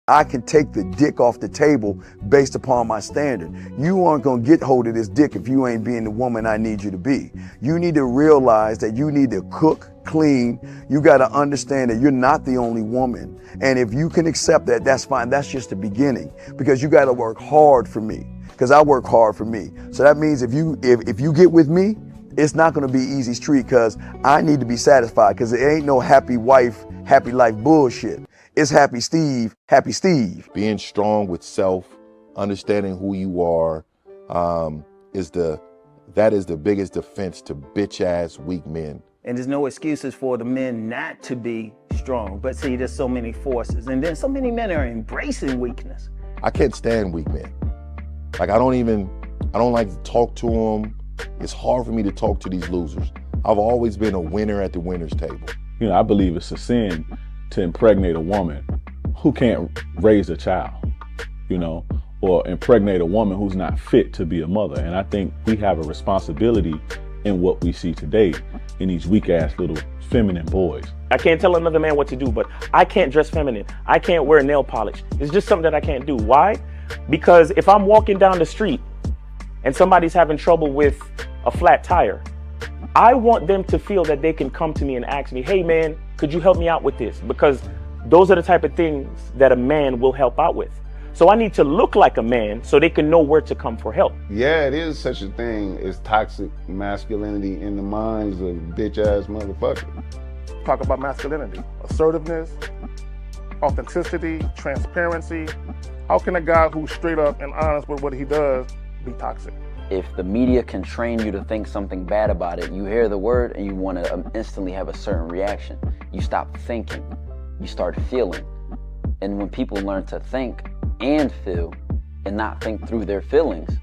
I can take the dick off the table based upon my standard. You aren't gonna get hold of this dick if you ain't being the woman I need you to be. You need to realize that you need to cook, clean. You gotta understand that you're not the only woman. And if you can accept that, that's fine. That's just the beginning, because you gotta work hard for me, because I work hard for me. So that means if you get with me, it's not gonna be easy street, because I need to be satisfied, because it ain't no happy wife, happy life bullshit. It's happy Steve, happy Steve. Being strong with self, understanding who you are, that is the biggest defense to bitch ass weak men. And there's no excuses for the men not to be strong. But see, there's so many forces, and then so many men are embracing weakness. I can't stand weak men. Like I don't like to talk to them. It's hard for me to talk to these losers. I've always been a winner at the winner's table. You know, I believe it's a sin to impregnate a woman who can't raise a child, you know, or impregnate a woman who's not fit to be a mother. And I think we have a responsibility in what we see today in these weak ass little feminine boys. I can't tell another man what to do, but I can't dress feminine. I can't wear nail polish. It's just something that I can't do. Why? Because if I'm walking down the street and somebody's having trouble with a flat tire, I want them to feel that they can come to me and ask me, hey man, could you help me out with this? Because those are the type of things that a man will help out with. So I need to look like a man so they can know where to come for help. Yeah, it is such a thing as toxic masculinity in the minds of bitch ass motherfuckers. Talk about masculinity, assertiveness, authenticity, transparency. How can a guy who's straight up and honest with what he does be toxic? If the media can train you to think something bad about it, you hear the word and you want to instantly have a certain reaction. You stop thinking, you start feeling. And when people learn to think and feel and not think through their feelings,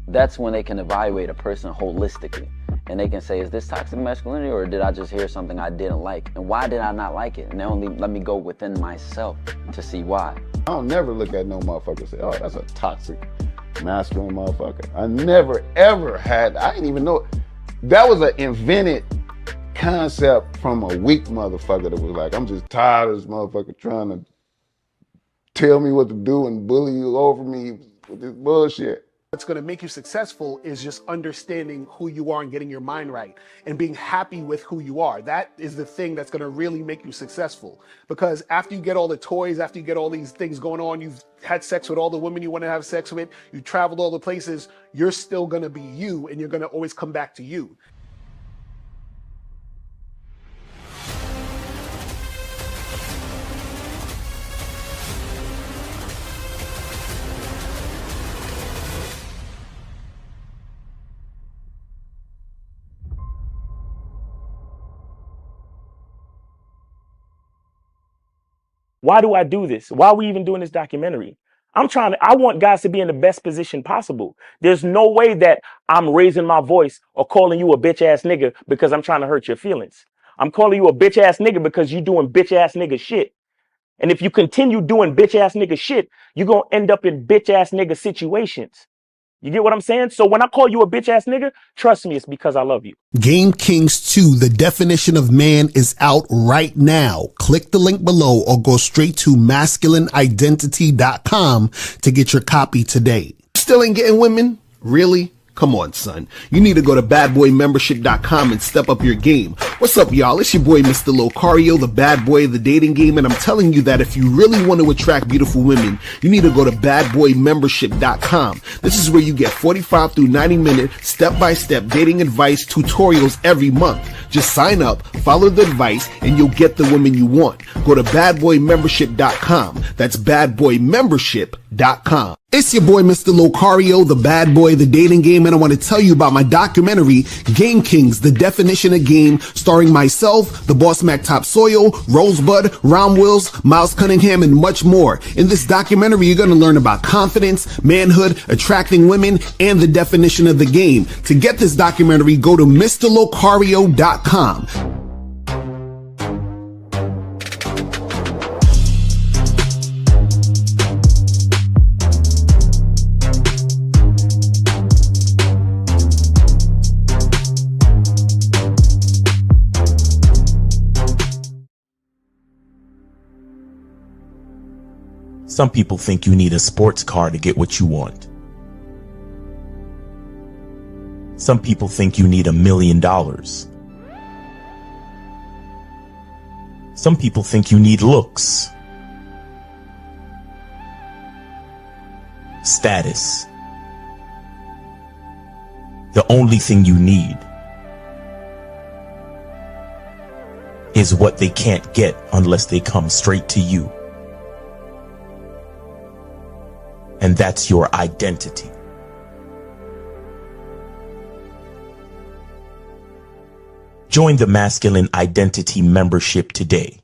that's when they can evaluate a person holistically. And they can say, is this toxic masculinity, or did I just hear something I didn't like? And why did I not like it? And only let me go within myself to see why. I don't never look at no motherfucker and say, oh, that's a toxic masculine motherfucker. I never ever had, I didn't even know. That was an invented concept from a weak motherfucker that was like, I'm just tired of this motherfucker trying to tell me what to do and bully you over me with this bullshit. What's going to make you successful is just understanding who you are and getting your mind right and being happy with who you are. That is the thing that's going to really make you successful. Because after you get all the toys, after you get all these things going on, you've had sex with all the women you want to have sex with, you traveled all the places, you're still going to be you, and you're going to always come back to you. Why do I do this? Why are we even doing this documentary? I want guys to be in the best position possible. There's no way that I'm raising my voice or calling you a bitch ass nigga because I'm trying to hurt your feelings. I'm calling you a bitch ass nigga because you're doing bitch ass nigga shit. And if you continue doing bitch ass nigga shit, you're going to end up in bitch ass nigga situations. You get what I'm saying? So when I call you a bitch ass nigga, trust me, it's because I love you. Game Kings 2, The Definition of Man, is out right now. Click the link below or go straight to masculineidentity.com to get your copy today. Still ain't getting women? Really? Come on, son. You need to go to badboymembership.com and step up your game. What's up, y'all? It's your boy, Mr. Locario, the bad boy of the dating game, and I'm telling you that if you really want to attract beautiful women, you need to go to badboymembership.com. This is where you get 45 through 90-minute step-by-step dating advice tutorials every month. Just sign up, follow the advice, and you'll get the woman you want. Go to badboymembership.com. That's badboymembership.com. It's your boy, Mr. Locario, the bad boy of the dating game, and I want to tell you about my documentary, Game Kings, The Definition of Game, starring myself, the Boss Mac Top Soil, Rosebud, Ron Wills, Miles Cunningham, and much more. In this documentary, you're going to learn about confidence, manhood, attracting women, and the definition of the game. To get this documentary, go to MrLocario.com. Some people think you need a sports car to get what you want. Some people think you need $1 million. Some people think you need looks, status. The only thing you need is what they can't get unless they come straight to you. And that's your identity. Join the Masculine Identity membership today.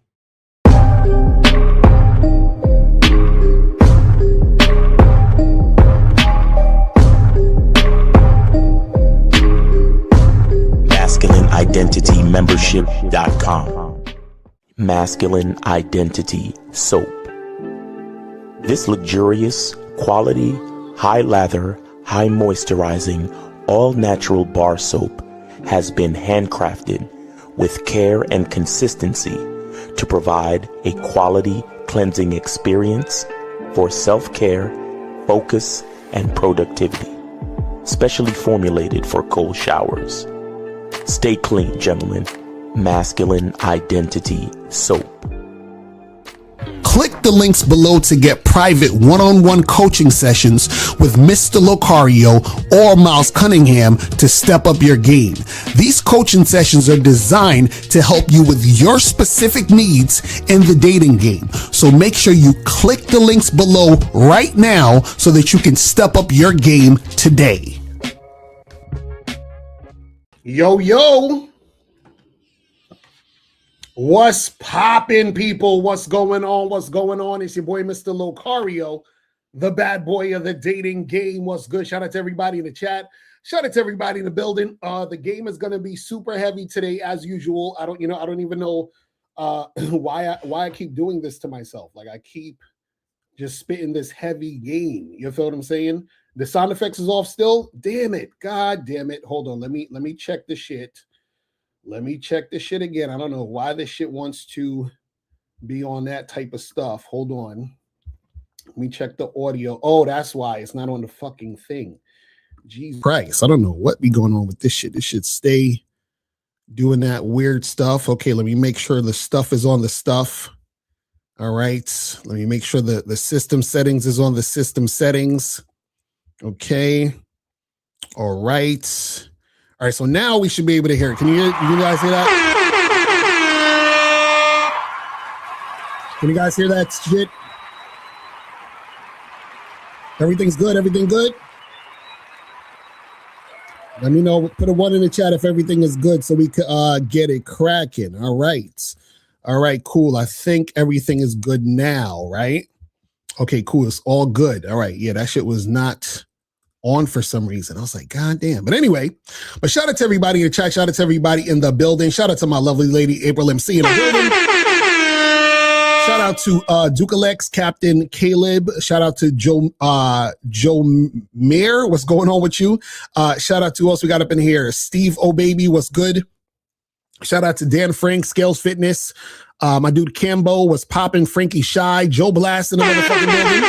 MasculineIdentityMembership.com. Masculine Identity Soap. This luxurious, quality, high lather, high moisturizing, all natural bar soap has been handcrafted with care and consistency to provide a quality cleansing experience for self-care, focus, and productivity. Specially formulated for cold showers. Stay clean, gentlemen. Masculine Identity Soap. Click the links below to get private one-on-one coaching sessions with Mr. Locario or Miles Cunningham to step up your game. These coaching sessions are designed to help you with your specific needs in the dating game. So make sure you click the links below right now so that you can step up your game today. Yo. What's poppin', people? What's going on? It's your boy, Mr. Locario, the bad boy of the dating game. What's good? Shout out to everybody in the chat. Shout out to everybody in the building. The game is going to be super heavy today, as usual. I don't even know why I keep doing this to myself. Like, I keep just spitting this heavy game. You feel what I'm saying? The sound effects is off still. Damn it. God damn it. Hold on. Let me check the shit. Let me check this shit again. I don't know why this shit wants to be on that type of stuff. Hold on. Let me check the audio. Oh, that's why it's not on the fucking thing. Jesus Christ. I don't know what be going on with this shit. This should stay doing that weird stuff. Okay, let me make sure the stuff is on the stuff. All right. Let me make sure that the system settings is on the system settings. Okay. All right. All right, so now we should be able to hear it. Can you guys hear that? Can you guys hear that shit? Everything's good? Everything good? Let me know. Put a 1 in the chat if everything is good so we could get it cracking. All right. All right, cool. I think everything is good now, right? Okay, cool. It's all good. All right. Yeah, that shit was not on for some reason. I was like, God damn. But anyway, but shout out to everybody in the chat. Shout out to everybody in the building. Shout out to my lovely lady, April MC in the building. Shout out to Dukalex, Captain Caleb. Shout out to Joe Mayer. What's going on with you? Shout out to who else we got up in here? Steve O'Baby. What's good? Shout out to Dan Frank, Scales Fitness. My dude Cambo was popping. Frankie Shy. Joe Blast in the motherfucking building.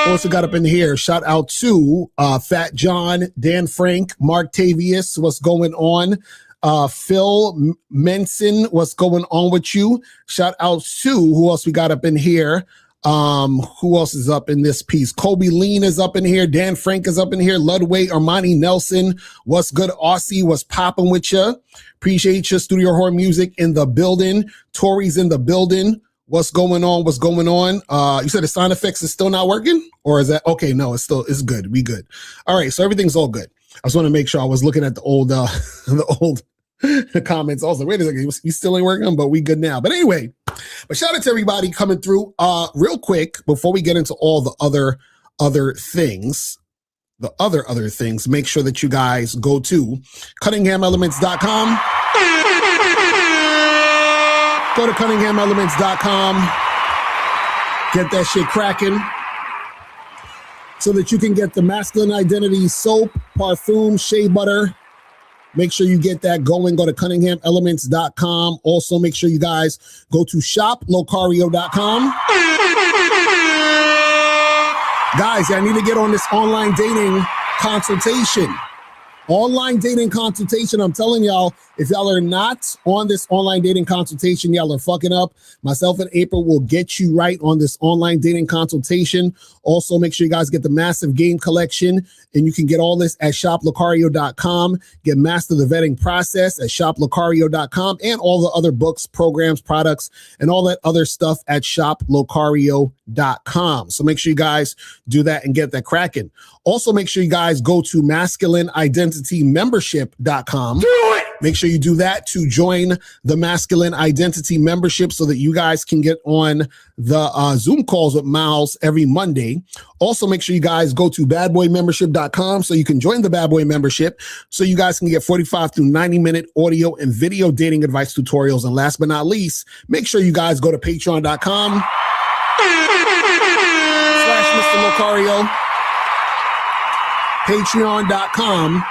Also got up in here. Shout out to Fat John, Dan Frank, Mark Tavius. What's going on? Phil Menson. What's going on with you? Shout out to who else we got up in here? Who else is up in this piece? Kobe Lean is up in here. Dan Frank is up in here. Ludway Armani Nelson. What's good, Aussie? What's popping with you? Appreciate you. Studio Horror Music in the building. Tori's in the building. What's going on? What's going on? You said the sound effects is still not working? Or is that okay? No, it's good. We good. All right, so everything's all good. I just want to make sure I was looking at the old comments. I was like, wait a second, you still ain't working, but we good now. But anyway, but shout out to everybody coming through. Real quick, before we get into all the other things, make sure that you guys go to CunninghamElements.com. Go to CunninghamElements.com. Get that shit cracking so that you can get the Masculine Identity soap, parfum, shea butter. Make sure you get that going. Go to CunninghamElements.com. Also, make sure you guys go to shoplocario.com. guys, I need to get on this online dating consultation. Online dating consultation. I'm telling y'all, if y'all are not on this online dating consultation, y'all are fucking up. Myself and April will get you right on this online dating consultation. Also, make sure you guys get the massive game collection, and you can get all this at shoplocario.com. Get master the vetting process at shoplocario.com, and all the other books, programs, products, and all that other stuff at shoplocario.com. So make sure you guys do that and get that cracking. Also, make sure you guys go to masculineidentitymembership.com. Do it! Make sure you do that to join the Masculine Identity Membership so that you guys can get on the Zoom calls with Miles every Monday. Also, make sure you guys go to badboymembership.com so you can join the Bad Boy Membership so you guys can get 45 through 90-minute audio and video dating advice tutorials. And last but not least, make sure you guys go to patreon.com /Mr. Locario. Patreon.com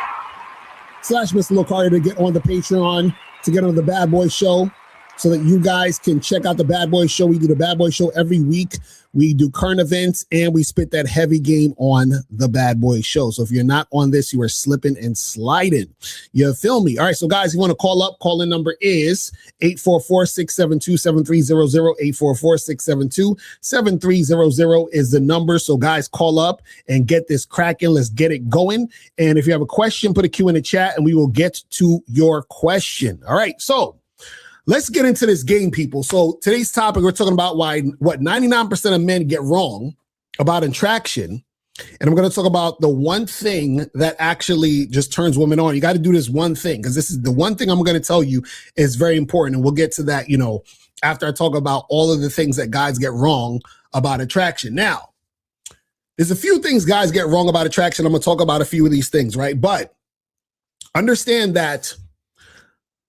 /Mr. Locario to get on the Patreon, to get on the Bad Boy Show, so that you guys can check out the Bad Boy Show. We do the Bad Boy Show every week. We do current events, and we spit that heavy game on the Bad Boy Show. So if you're not on this, you are slipping and sliding. You feel me? All right, so guys, you want to call up. Call-in number is 844-672-7300. 844-672-7300 is the number. So guys, call up and get this cracking. Let's get it going. And if you have a question, put a Q in the chat, and we will get to your question. All right, so let's get into this game, people. So today's topic, we're talking about what 99% of men get wrong about attraction. And I'm going to talk about the one thing that actually just turns women on. You got to do this one thing, because this is the one thing I'm going to tell you is very important. And we'll get to that, after I talk about all of the things that guys get wrong about attraction. Now, there's a few things guys get wrong about attraction. I'm going to talk about a few of these things, right? But understand that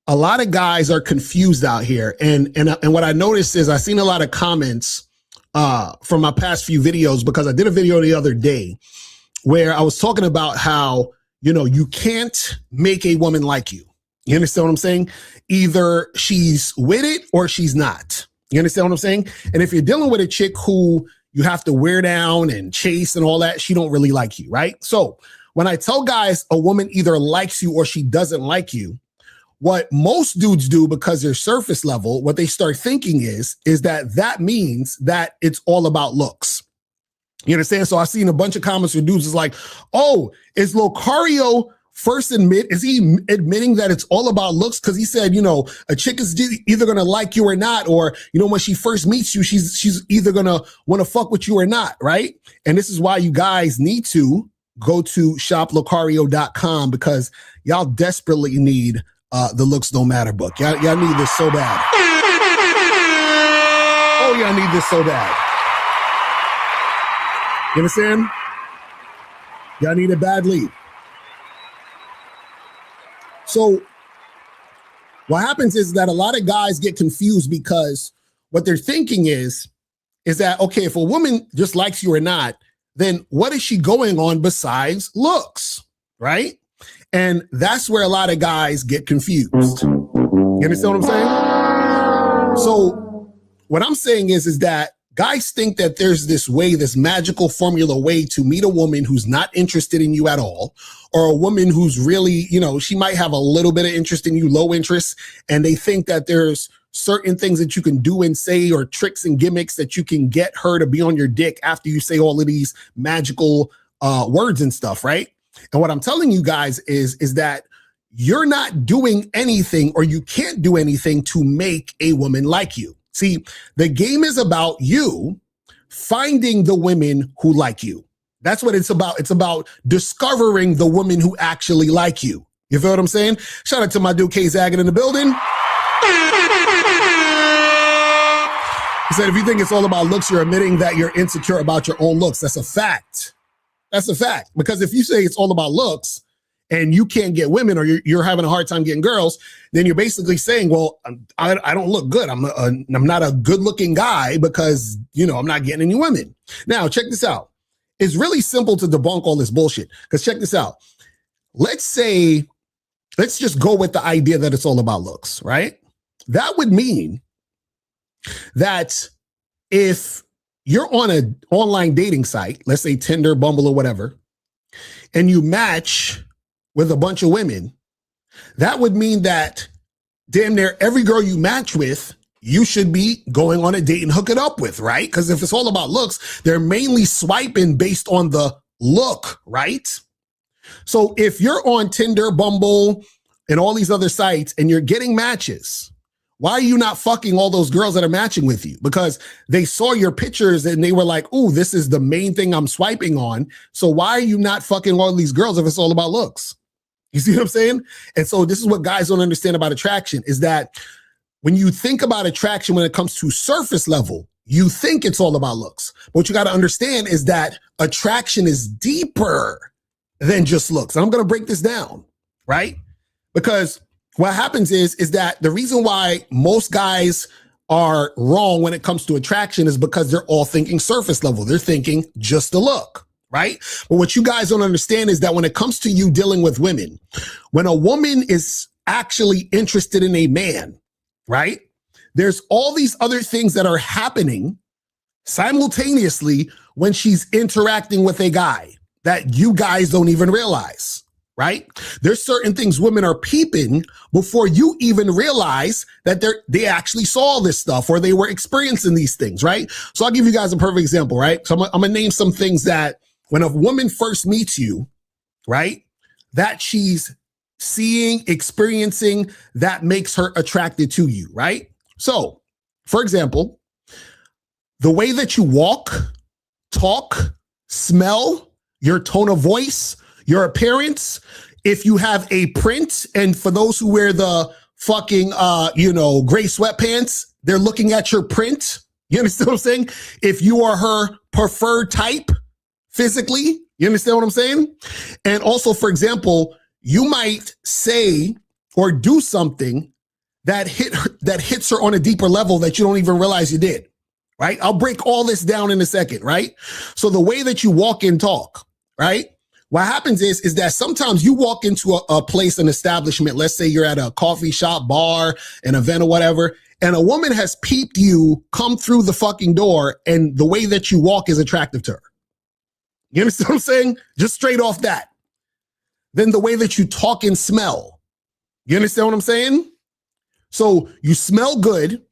a lot of guys are confused out here. And what I noticed is I've seen a lot of comments from my past few videos, because I did a video the other day where I was talking about how, you can't make a woman like you. You understand what I'm saying? Either she's with it or she's not. You understand what I'm saying? And if you're dealing with a chick who you have to wear down and chase and all that, she don't really like you, right? So when I tell guys a woman either likes you or she doesn't like you, what most dudes do, because they're surface level, what they start thinking is that means that it's all about looks. You understand? So I've seen a bunch of comments where dudes is like, oh, is Locario is he admitting that it's all about looks? Because he said, a chick is either going to like you or not, or, when she first meets you, she's either going to want to fuck with you or not, right? And this is why you guys need to go to shoplocario.com, because y'all desperately need the looks don't matter book. Y'all need this so bad. Oh, y'all need this so bad. You understand? Y'all need it badly. So what happens is that a lot of guys get confused, because what they're thinking is that, okay, if a woman just likes you or not, then what is she going on besides looks, right? And that's where a lot of guys get confused. You understand what I'm saying? So what I'm saying is that guys think that there's this magical formula way to meet a woman who's not interested in you at all, or a woman who's really, she might have a little bit of interest in you, low interest, and they think that there's certain things that you can do and say, or tricks and gimmicks that you can get her to be on your dick after you say all of these magical words and stuff, right? And what I'm telling you guys is that you're not doing anything, or you can't do anything to make a woman like you. See, the game is about you finding the women who like you. That's what it's about. It's about discovering the women who actually like you. You feel what I'm saying? Shout out to my dude K Zaggett in the building. He said, if you think it's all about looks, you're admitting that you're insecure about your own looks. That's a fact. That's a fact. Because if you say it's all about looks and you can't get women, or you're having a hard time getting girls, then you're basically saying, well, I don't look good. I'm not a good looking guy because, I'm not getting any women. Now, check this out. It's really simple to debunk all this bullshit, because check this out. Let's just go with the idea that it's all about looks, right? That would mean that if you're on an online dating site, let's say Tinder, Bumble, or whatever, and you match with a bunch of women, that would mean that damn near every girl you match with, you should be going on a date and hook it up with, right? Because if it's all about looks, they're mainly swiping based on the look, right? So if you're on Tinder, Bumble, and all these other sites and you're getting matches, why are you not fucking all those girls that are matching with you? Because they saw your pictures and they were like, ooh, this is the main thing I'm swiping on. So why are you not fucking all these girls if it's all about looks? You see what I'm saying? And so this is what guys don't understand about attraction, is that when you think about attraction when it comes to surface level, you think it's all about looks. But what you got to understand is that attraction is deeper than just looks. And I'm going to break this down, right? Because what happens is that the reason why most guys are wrong when it comes to attraction is because they're all thinking surface level. They're thinking just the look, right? But what you guys don't understand is that when it comes to you dealing with women, when a woman is actually interested in a man, right? There's all these other things that are happening simultaneously when she's interacting with a guy that you guys don't even realize, right? There's certain things women are peeping before you even realize that they actually saw this stuff or they were experiencing these things, right? So I'll give you guys a perfect example, right? So I'm gonna name some things that when a woman first meets you, right, that she's seeing, experiencing, that makes her attracted to you, right? So, for example, the way that you walk, talk, smell, your tone of voice, your appearance, if you have a print, and for those who wear the fucking, gray sweatpants, they're looking at your print. You understand what I'm saying? If you are her preferred type physically, you understand what I'm saying? And also, for example, you might say or do something that hits her on a deeper level that you don't even realize you did, right? I'll break all this down in a second, right? So the way that you walk and talk, right? What happens is that sometimes you walk into a place, an establishment, let's say you're at a coffee shop, bar, an event or whatever, and a woman has peeped you come through the fucking door and the way that you walk is attractive to her. You understand what I'm saying? Just straight off that. Then the way that you talk and smell. You understand what I'm saying? So you smell good,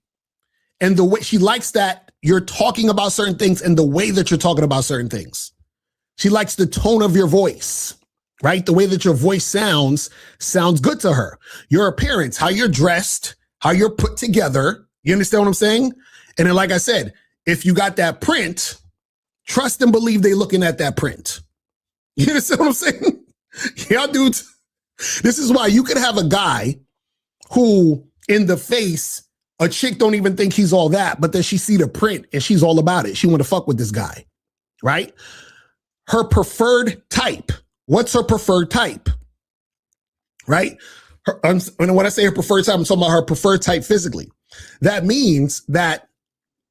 and the way she likes that you're talking about certain things and the way that you're talking about certain things. She likes the tone of your voice, right? The way that your voice sounds good to her. Your appearance, how you're dressed, how you're put together. You understand what I'm saying? And then, like I said, if you got that print, trust and believe they looking at that print. You understand what I'm saying? Yeah, dude. This is why you could have a guy who in the face, a chick don't even think he's all that, but then she see the print and she's all about it. She want to fuck with this guy, right? Her preferred type. What's her preferred type? Right? And when I say her preferred type, I'm talking about her preferred type physically. That means that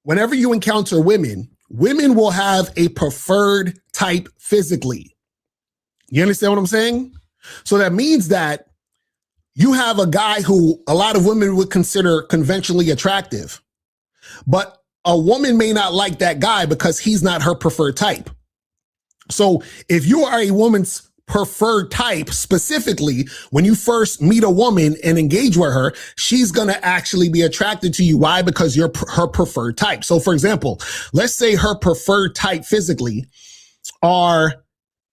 whenever you encounter women, women will have a preferred type physically. You understand what I'm saying? So that means that you have a guy who a lot of women would consider conventionally attractive, but a woman may not like that guy because he's not her preferred type. So if you are a woman's preferred type, specifically, when you first meet a woman and engage with her, she's going to actually be attracted to you. Why? Because you're her preferred type. So for example, let's say her preferred type physically are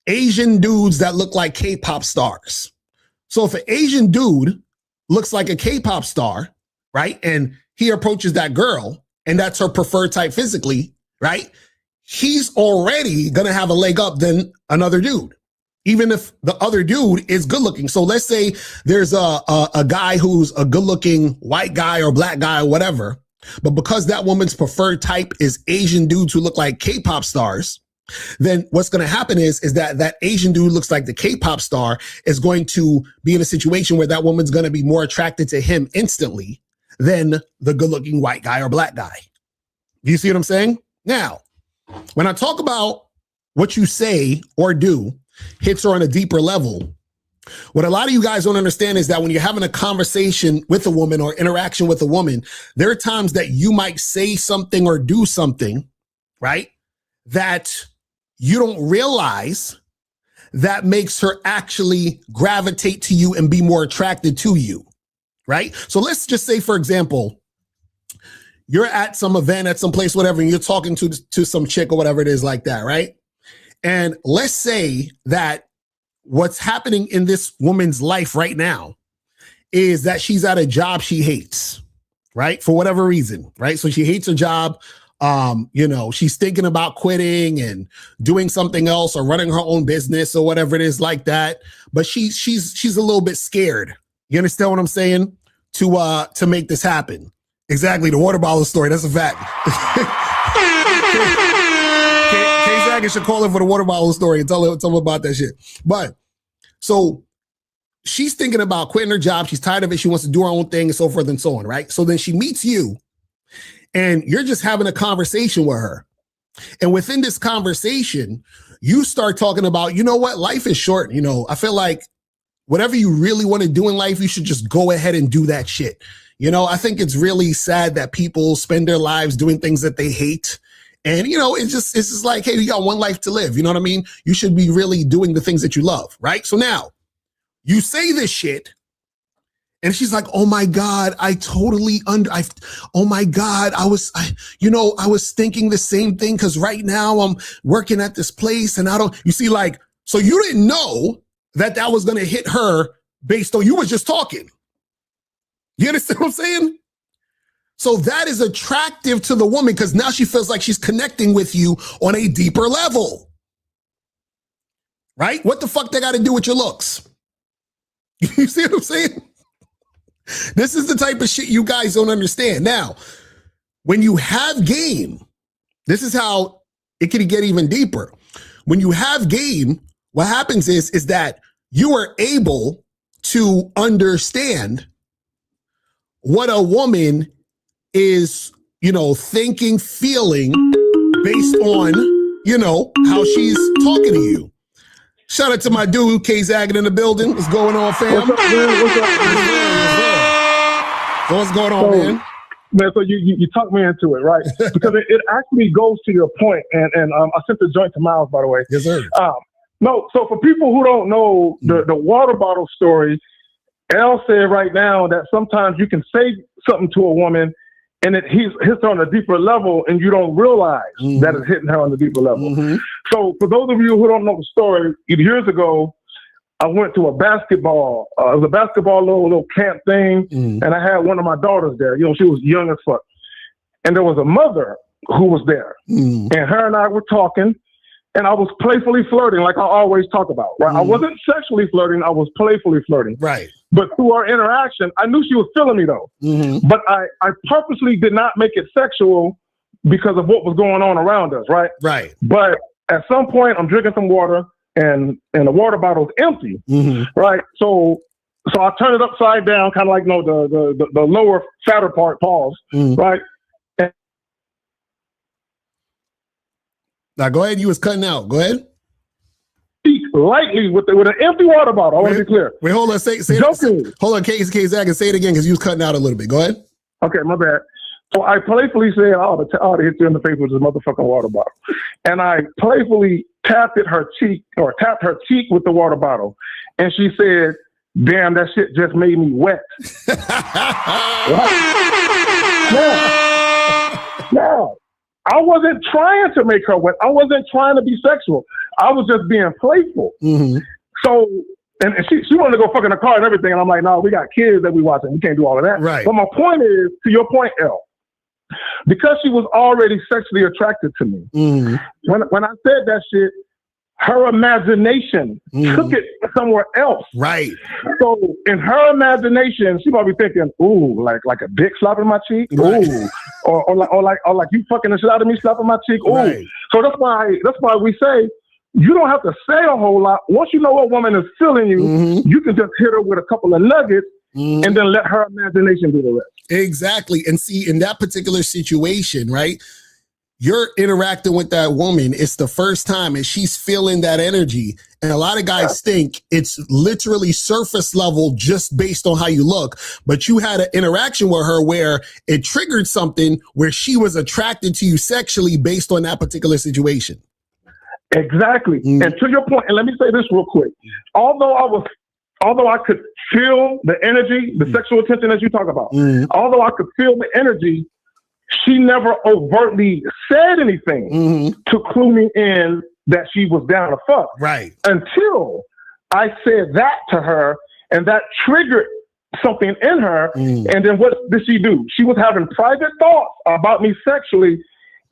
Asian dudes that look like K-pop stars. So if an Asian dude looks like a K-pop star, right, and he approaches that girl and that's her preferred type physically, right, he's already going to have a leg up than another dude, even if the other dude is good looking. So let's say there's a guy who's a good looking white guy or black guy or whatever, but because that woman's preferred type is Asian dudes who look like K-pop stars, then what's going to happen is that Asian dude looks like the K-pop star is going to be in a situation where that woman's going to be more attracted to him instantly than the good-looking white guy or black guy. Do you see what I'm saying? Now, when I talk about what you say or do hits her on a deeper level, what a lot of you guys don't understand is that when you're having a conversation with a woman or interaction with a woman, there are times that you might say something or do something, right? That you don't realize that makes her actually gravitate to you and be more attracted to you, right? So let's just say, for example, you're at some event at some place, whatever, and you're talking to some chick or whatever it is like that, right? And let's say that what's happening in this woman's life right now is that she's at a job she hates, right? For whatever reason, right? So she hates her job. She's thinking about quitting and doing something else or running her own business or whatever it is like that. But she's a little bit scared. You understand what I'm saying? To make this happen. Exactly. The water bottle story. That's a fact. K-Zag should call in for the water bottle story and tell him about that shit. But so she's thinking about quitting her job. She's tired of it. She wants to do her own thing and so forth and so on, right? So then she meets you and you're just having a conversation with her. And within this conversation, you start talking about, you know what? Life is short. You know, I feel like whatever you really want to do in life, you should just go ahead and do that shit. You know, I think it's really sad that people spend their lives doing things that they hate. And, you know, it's just like, hey, you got one life to live. You know what I mean? You should be really doing the things that you love, right? So now you say this shit and she's like, oh my God, I was thinking the same thing. Cause right now I'm working at this place and you see, like, so you didn't know that was going to hit her based on, you was just talking. You understand what I'm saying? So that is attractive to the woman because now she feels like she's connecting with you on a deeper level. Right? What the fuck they got to do with your looks? You see what I'm saying? This is the type of shit you guys don't understand. Now, when you have game, this is how it can get even deeper. When you have game, what happens is that you are able to understand what a woman is, you know, thinking, feeling based on, you know, how she's talking to you. Shout out to my dude, K-Zag in the building. What's going on, fam? What's up, man? What's up? So what's going on, man? Man, so you talked me into it, right? Because it actually goes to your point, and I sent the joint to Miles, by the way. Yes, sir. No, so for people who don't know the water bottle story, L said right now that sometimes you can say something to a woman and it hits her on a deeper level and you don't realize that it's hitting her on the deeper level. So for those of you who don't know the story, years ago, I went to a basketball, it was a basketball little camp thing, and I had one of my daughters there. You know, she was young as fuck. And there was a mother who was there. And her and I were talking, and I was playfully flirting like I always talk about, right? I wasn't sexually flirting, I was playfully flirting. Right. But through our interaction, I knew she was feeling me though. But I purposely did not make it sexual because of what was going on around us, right? Right. But at some point, I'm drinking some water and the water bottle's empty, right? So I turn it upside down, kind of like, no, the lower, fatter part, pause, right? And now go ahead, you was cutting out. Go ahead. Lightly with an empty water bottle. I want to be clear. Wait, hold on. Say hold on, K-Zag, and say it again because you was cutting out a little bit. Go ahead. Okay, my bad. So I playfully said, "Oh, to hit you in the face with this motherfucking water bottle," and I playfully tapped her cheek with the water bottle, and she said, "Damn, that shit just made me wet." Now, I wasn't trying to make her wet. I wasn't trying to be sexual. I was just being playful. So, and she wanted to go fuck in the car and everything. And I'm like, no, we got kids that we watching. We can't do all of that. Right. But my point is, to your point, L, because she was already sexually attracted to me, when I said that shit, her imagination took it somewhere else. Right. So in her imagination, she might be thinking, ooh, like a dick slapping my cheek. Right. Ooh. Or like you fucking the shit out of me, slapping my cheek. Ooh. Right. So that's why we say you don't have to say a whole lot. Once you know what woman is feeling you, you can just hit her with a couple of nuggets and then let her imagination do the rest. Exactly. And see, in that particular situation, right, you're interacting with that woman. It's the first time and she's feeling that energy. And a lot of guys think it's literally surface level just based on how you look. But you had an interaction with her where it triggered something where she was attracted to you sexually based on that particular situation. Exactly. And to your point, and let me say this real quick. Although I could feel the energy, the sexual attention as you talk about, although I could feel the energy, she never overtly said anything to clue me in that she was down to fuck. Right. Until I said that to her, and that triggered something in her. And then what did she do? She was having private thoughts about me sexually.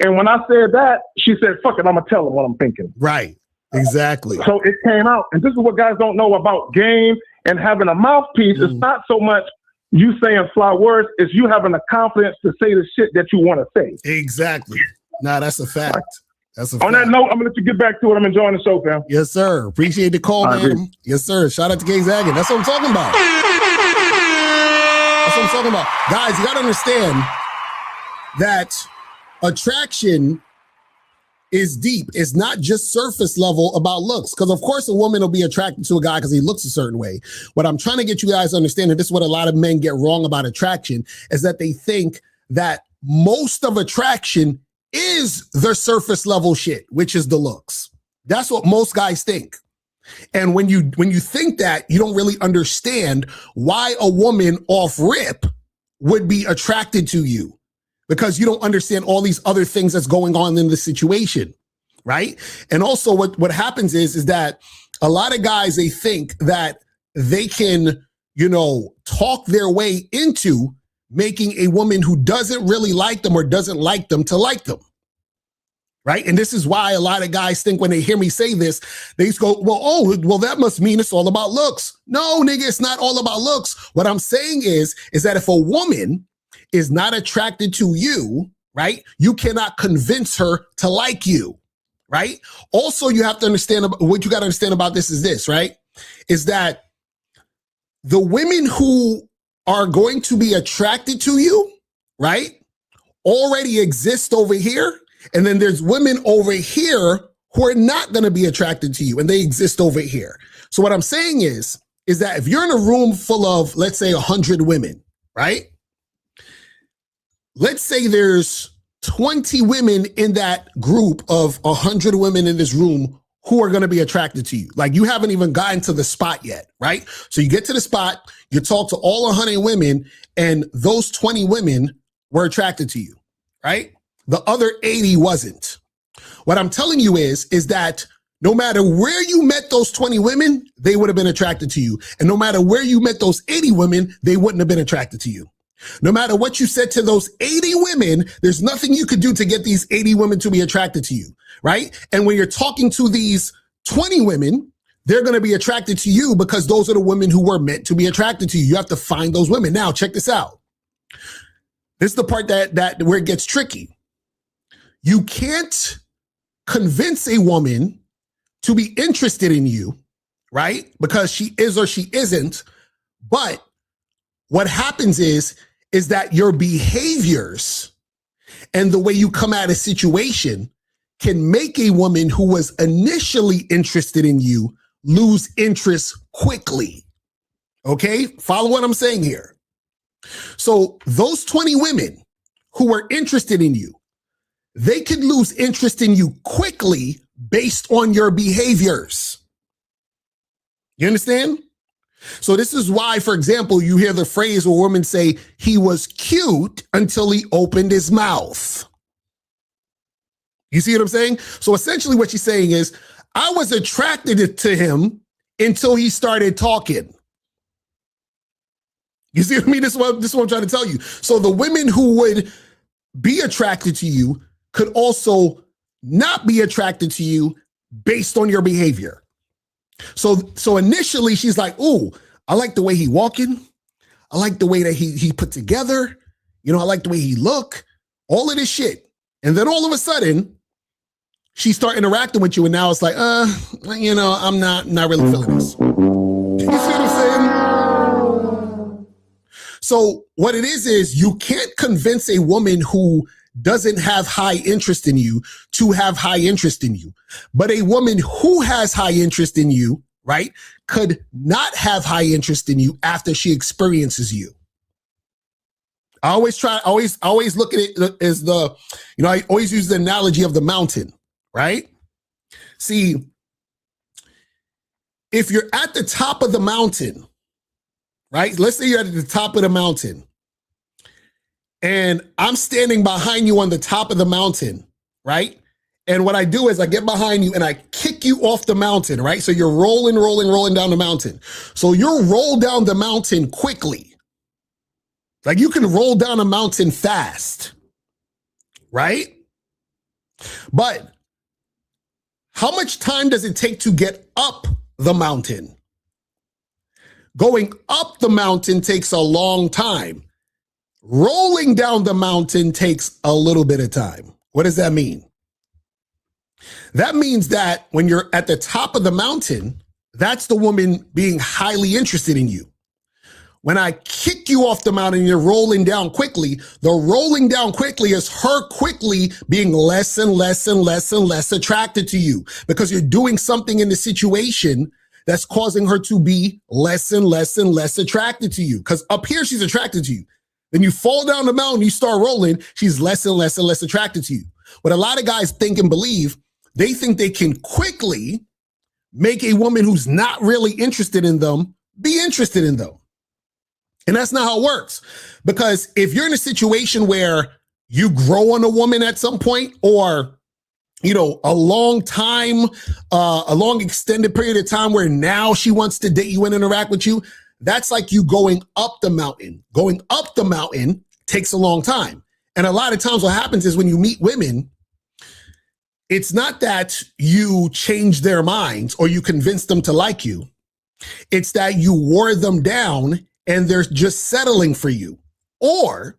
And when I said that, she said, fuck it, I'm going to tell her what I'm thinking. Right. Exactly. So it came out. And this is what guys don't know about game and having a mouthpiece. It's not so much you saying fly words, it's you having the confidence to say the shit that you want to say. Exactly. Nah, that's a fact. That's a fact. On that note, I'm going to let you get back to it. I'm enjoying the show, fam. Yes, sir. Appreciate the call, man. Yes, sir. Shout out to Gang Zagging. That's what I'm talking about. That's what I'm talking about. Guys, you got to understand that attraction is deep. It's not just surface level about looks. Because of course a woman will be attracted to a guy because he looks a certain way. What I'm trying to get you guys to understand, and this is what a lot of men get wrong about attraction, is that they think that most of attraction is the surface level shit, which is the looks. That's what most guys think. And when you think that, you don't really understand why a woman off rip would be attracted to you. Because you don't understand all these other things that's going on in the situation, right? And also what happens is that a lot of guys, they think that they can, talk their way into making a woman who doesn't really like them or doesn't like them to like them, right? And this is why a lot of guys think when they hear me say this, they just go, well, that must mean it's all about looks. No, nigga, it's not all about looks. What I'm saying is that if a woman is not attracted to you, right? You cannot convince her to like you, right? Also, you have to understand what you got to understand about this is this, right? Is that the women who are going to be attracted to you, right, already exist over here. And then there's women over here who are not going to be attracted to you and they exist over here. So what I'm saying is that if you're in a room full of, let's say 100 women, right? Let's say there's 20 women in that group of 100 women in this room who are going to be attracted to you. Like you haven't even gotten to the spot yet, right? So you get to the spot, you talk to all 100 women, and those 20 women were attracted to you, right? The other 80 wasn't. What I'm telling you is that no matter where you met those 20 women, they would have been attracted to you. And no matter where you met those 80 women, they wouldn't have been attracted to you. No matter what you said to those 80 women, there's nothing you could do to get these 80 women to be attracted to you, right? And when you're talking to these 20 women, they're going to be attracted to you because those are the women who were meant to be attracted to you. You have to find those women. Now, check this out. This is the part that where it gets tricky. You can't convince a woman to be interested in you, right? Because she is or she isn't. But what happens is that your behaviors and the way you come at a situation can make a woman who was initially interested in you lose interest quickly. Okay? Follow what I'm saying here. So those 20 women who were interested in you, they could lose interest in you quickly based on your behaviors. You understand? So this is why, for example, you hear the phrase where women say, he was cute until he opened his mouth. You see what I'm saying? So essentially what she's saying is, I was attracted to him until he started talking. You see what I mean? This is what I'm trying to tell you. So the women who would be attracted to you could also not be attracted to you based on your behavior. So initially she's like, ooh, I like the way he walking. I like the way that he put together. I like the way he look, all of this shit. And then all of a sudden she start interacting with you. And now it's like, I'm not really feeling this. You see what I'm saying? So what it is you can't convince a woman who doesn't have high interest in you to have high interest in you. But a woman who has high interest in you, right, could not have high interest in you after she experiences you. I always look at it as I always use the analogy of the mountain, right? See, if you're at the top of the mountain, right? Let's say you're at the top of the mountain and I'm standing behind you on the top of the mountain, right? And what I do is I get behind you and I kick you off the mountain, right? So you're rolling down the mountain. So you'll roll down the mountain quickly. Like you can roll down a mountain fast, right? But how much time does it take to get up the mountain? Going up the mountain takes a long time. Rolling down the mountain takes a little bit of time. What does that mean? That means that when you're at the top of the mountain, that's the woman being highly interested in you. When I kick you off the mountain and you're rolling down quickly, the rolling down quickly is her quickly being less and less and less and less attracted to you because you're doing something in the situation that's causing her to be less and less and less attracted to you. Because up here, she's attracted to you. Then you fall down the mountain, you start rolling, she's less and less and less attracted to you. What a lot of guys think and believe, they think they can quickly make a woman who's not really interested in them be interested in them. And that's not how it works. Because if you're in a situation where you grow on a woman at some point, or, a long time, a long extended period of time where now she wants to date you and interact with you, that's like you going up the mountain. Going up the mountain takes a long time. And a lot of times what happens is when you meet women, it's not that you change their minds or you convince them to like you. It's that you wore them down and they're just settling for you. Or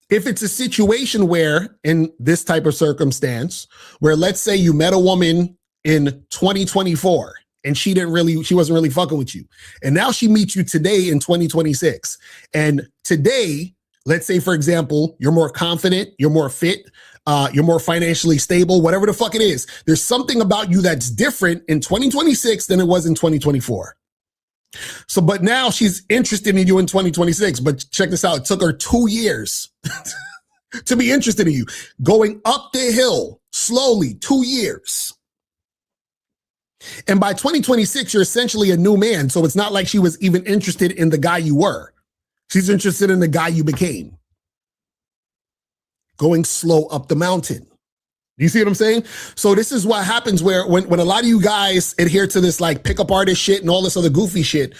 if it's a situation where, in this type of circumstance, where let's say you met a woman in 2024 and she wasn't really fucking with you. And now she meets you today in 2026. And today, let's say, for example, you're more confident, you're more fit, you're more financially stable, whatever the fuck it is. There's something about you that's different in 2026 than it was in 2024. So, but now she's interested in you in 2026. But check this out. It took her 2 years to be interested in you. Going up the hill slowly, 2 years. And by 2026, you're essentially a new man. So it's not like she was even interested in the guy you were. She's interested in the guy you became. Going slow up the mountain. You see what I'm saying? So this is what happens when a lot of you guys adhere to this like pickup artist shit and all this other goofy shit.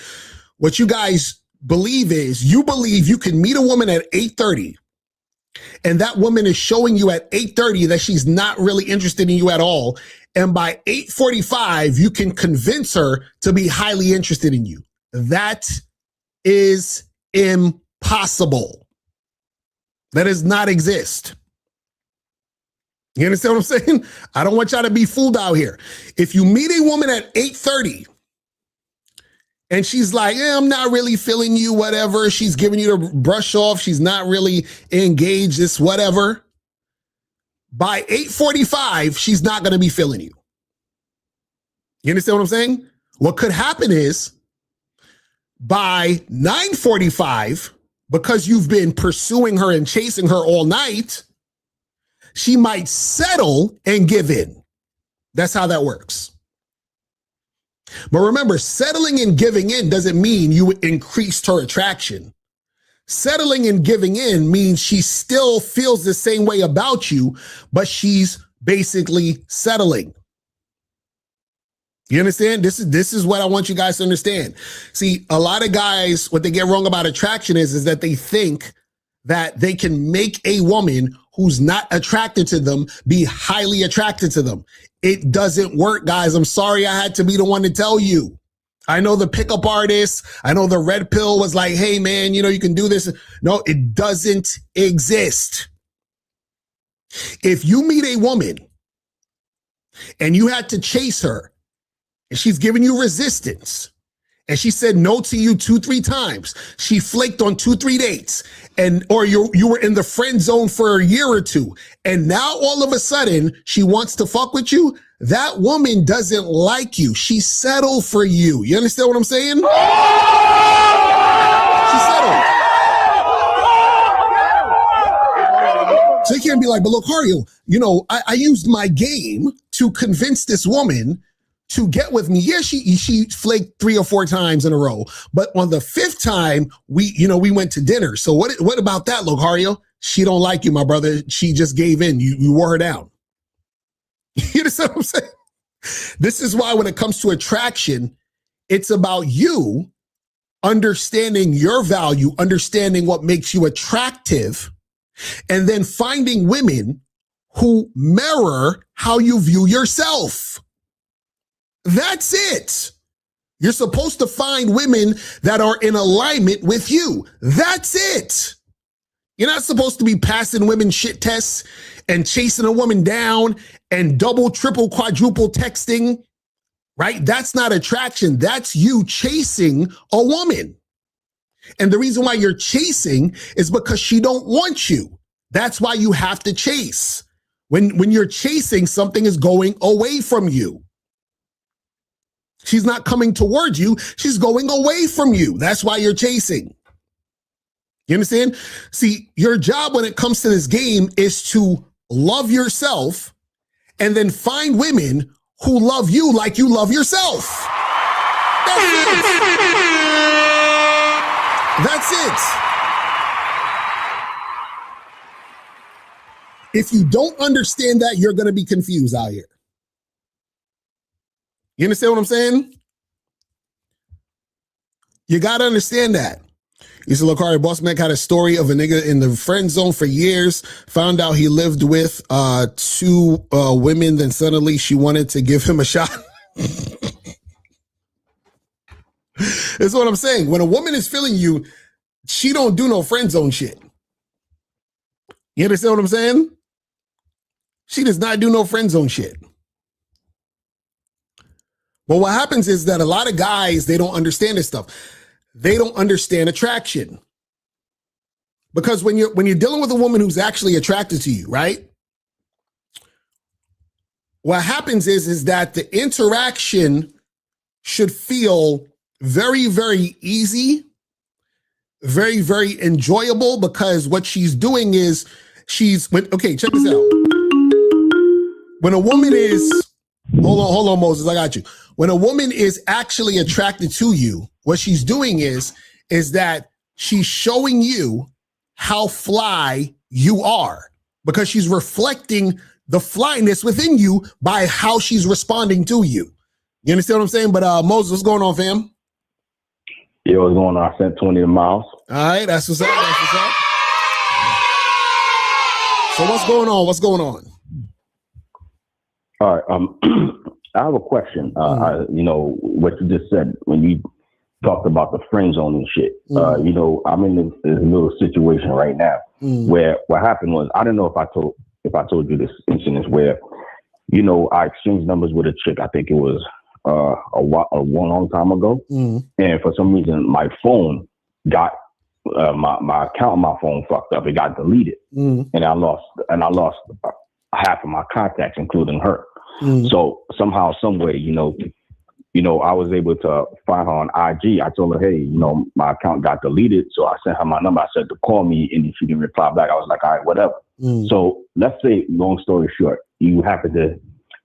What you guys believe is you believe you can meet a woman at 8:30 and that woman is showing you at 8:30 that she's not really interested in you at all. And by 8:45, you can convince her to be highly interested in you. That is impossible. That does not exist. You understand what I'm saying? I don't want y'all to be fooled out here. If you meet a woman at 8:30 and she's like, I'm not really feeling you, whatever. She's giving you the brush off. She's not really engaged, this whatever. By 8:45, she's not going to be feeling you. You understand what I'm saying? What could happen is by 9:45, because you've been pursuing her and chasing her all night, she might settle and give in. That's how that works. But remember, settling and giving in doesn't mean you increased her attraction. Settling and giving in means she still feels the same way about you, but she's basically settling. You understand? This is what I want you guys to understand. See, a lot of guys, what they get wrong about attraction is that they think that they can make a woman who's not attracted to them be highly attracted to them. It doesn't work, guys. I'm sorry I had to be the one to tell you. I know the pickup artist. I know the red pill was like, hey, man, you can do this. No, it doesn't exist. If you meet a woman and you had to chase her and she's giving you resistance and she said no to you 2-3 times. She flaked on 2-3 dates, or you were in the friend zone for a year or two, and now all of a sudden she wants to fuck with you. That woman doesn't like you. She settled for you. You understand what I'm saying? She settled. So you can't be like, but Locario, I used my game to convince this woman to get with me. Yeah, she flaked 3 or 4 times in a row, but on the 5th time, we went to dinner. So what about that, Locario? She don't like you, my brother. She just gave in. You wore her down. You understand what I'm saying? This is why when it comes to attraction, it's about you understanding your value, understanding what makes you attractive, and then finding women who mirror how you view yourself. That's it. You're supposed to find women that are in alignment with you. That's it. You're not supposed to be passing women shit tests and chasing a woman down and double, triple, quadruple texting, right? That's not attraction. That's you chasing a woman. And the reason why you're chasing is because she don't want you. That's why you have to chase. When you're chasing, something is going away from you. She's not coming towards you. She's going away from you. That's why you're chasing. You understand? See, your job when it comes to this game is to love yourself and then find women who love you like you love yourself. That's it. That's it. If you don't understand that, you're going to be confused out here. You understand what I'm saying? You got to understand that. You said, Locario, Boss Mac had a story of a nigga in the friend zone for years, found out he lived with 2 women, then suddenly she wanted to give him a shot. That's what I'm saying. When a woman is feeling you, she don't do no friend zone shit. You understand what I'm saying? She does not do no friend zone shit. But what happens is that a lot of guys, they don't understand this stuff. They don't understand attraction. Because when you're dealing with a woman who's actually attracted to you, right? What happens is that the interaction should feel very, very easy, very, very enjoyable, because what she's doing is okay, check this out. When a woman is, hold on, Moses, I got you. When a woman is actually attracted to you, what she's doing is that she's showing you how fly you are, because she's reflecting the flyness within you by how she's responding to you. You understand what I'm saying? But Moses, what's going on, fam? Yeah, what's going on? I sent 20 miles. All right, that's what's up. That's what's up. So what's going on? What's going on? All right. I have a question. What you just said when you talked about the friend zone and shit. I'm in this little situation right now where what happened was, I don't know if I told you this incident where, I exchanged numbers with a chick. I think it was a long time ago, and for some reason my phone got my account on my phone fucked up. It got deleted, and I lost half of my contacts, including her. So somehow, some way, I was able to find her on IG. I told her, hey, my account got deleted. So I sent her my number. I said to call me, and if she didn't reply back, I was like, all right, whatever. So let's say, long story short, you happen to,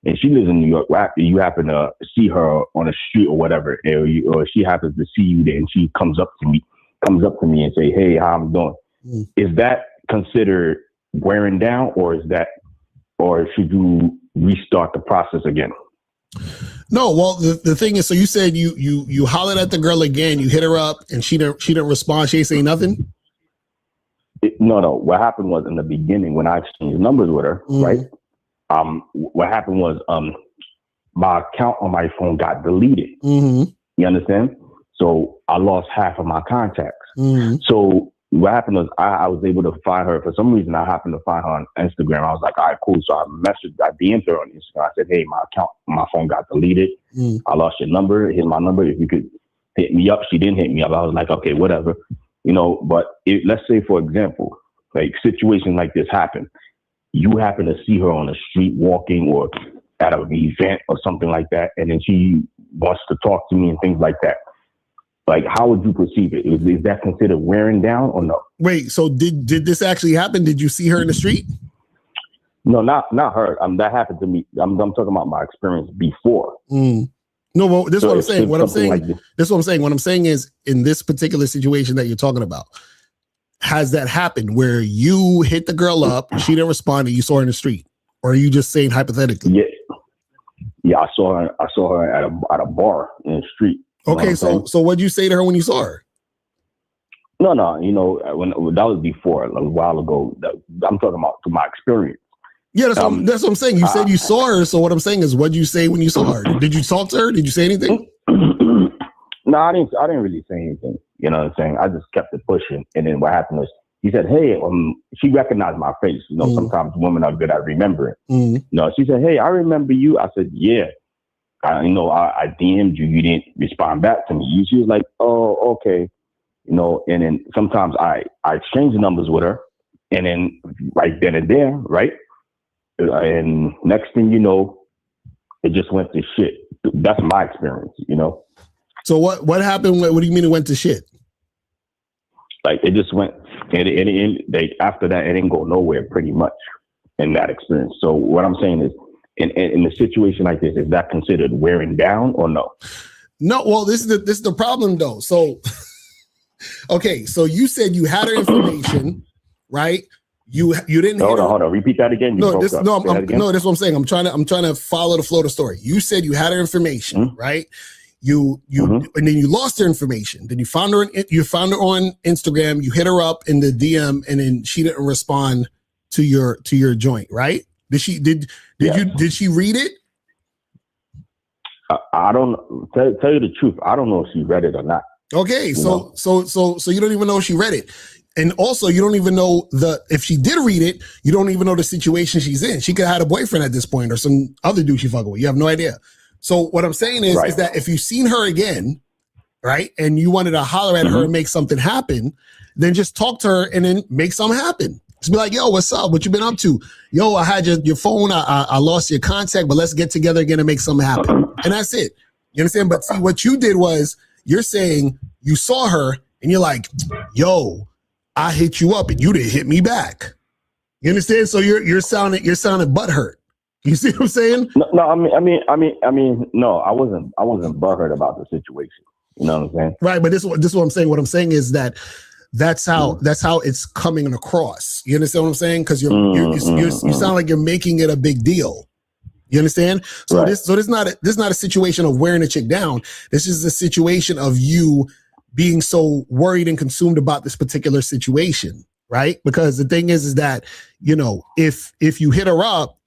and she lives in New York, you happen to see her on the street or whatever, or she happens to see you there, and she comes up to me and say, hey, how I'm doing? Is that considered wearing down, or should you restart the process again? No, well, the thing is, so you said you hollered at the girl again, you hit her up, and she didn't respond. She ain't say nothing. No. What happened was, in the beginning, when I exchanged numbers with her, right? What happened was, my account on my phone got deleted. You understand? So I lost half of my contacts. So what happened was, I was able to find her. For some reason, I happened to find her on Instagram. I was like, all right, cool. So I DM'd her on Instagram. I said, hey, my account, my phone got deleted. I lost your number. Here's my number. If you could hit me up. She didn't hit me up. I was like, okay, whatever, you know. But let's say, for example, like situations like this happen. You happen to see her on the street walking or at an event or something like that, and then she wants to talk to me and things like that. Like, how would you perceive it? Is that considered wearing down or no? Wait, so did this actually happen? Did you see her in the street? No, not her. That happened to me. I'm talking about my experience before. No, well, this is what I'm saying. What I'm saying, like this is what I'm saying. What I'm saying is, in this particular situation that you're talking about, has that happened where you hit the girl up, she didn't respond, and you saw her in the street, or are you just saying hypothetically? Yeah, I saw her at a bar in the street. Okay, so what'd you say to her when you saw her? No, you know, when that was before, a while ago. I'm talking about to my experience. Yeah, that's what I'm saying. You said you saw her, so what I'm saying is, what'd you say when you saw her? Did you talk to her? Did you say anything? No, I didn't really say anything. You know what I'm saying? I just kept it pushing, and then what happened was, he said, "Hey," she recognized my face. You know, sometimes women are good at remembering. You know, she said, "Hey, I remember you." I said, "Yeah." I DM'd you. You didn't respond back to me. She was like, "Oh, okay." You know, and then sometimes I exchange numbers with her, and then right then and there, right? And next thing you know, it just went to shit. That's my experience, you know. So what happened? What do you mean it went to shit? Like, it just went, after that, it didn't go nowhere pretty much in that experience. So what I'm saying is, in a situation like this, is that considered wearing down or no? No, well, this is the problem though. So, okay, so you said you had her information, right? You didn't. Hold on. Repeat that again. That's what I'm saying. I'm trying to follow the flow of the story. You said you had her information, right? You and then you lost her information. Then you found her on Instagram. You hit her up in the DM, and then she didn't respond to your joint, right? Did she read it? I don't tell you the truth. I don't know if she read it or not. Okay, so you don't even know if she read it. And also, you don't even know if she did read it, you don't even know the situation she's in. She could have had a boyfriend at this point or some other dude she fucking with. You have no idea. So what I'm saying is that if you've seen her again, right, and you wanted to holler at her and make something happen, then just talk to her and then make something happen. Just be like, yo, what's up? What you been up to? Yo, I had your phone. I lost your contact, but let's get together again and make something happen. And that's it. You understand? But see, what you did was you're saying you saw her and you're like, yo, I hit you up and you didn't hit me back. You understand? So you're sounding butthurt. You see what I'm saying? No, I mean, no, I wasn't butthurt about the situation. You know what I'm saying? Right, but this is what I'm saying. What I'm saying is that's how it's coming across. You understand what I'm saying? Because you sound like you're making it a big deal. You understand? So this is not a situation of wearing a chick down. This is a situation of you being so worried and consumed about this particular situation, right? Because the thing is that, you know, if you hit her up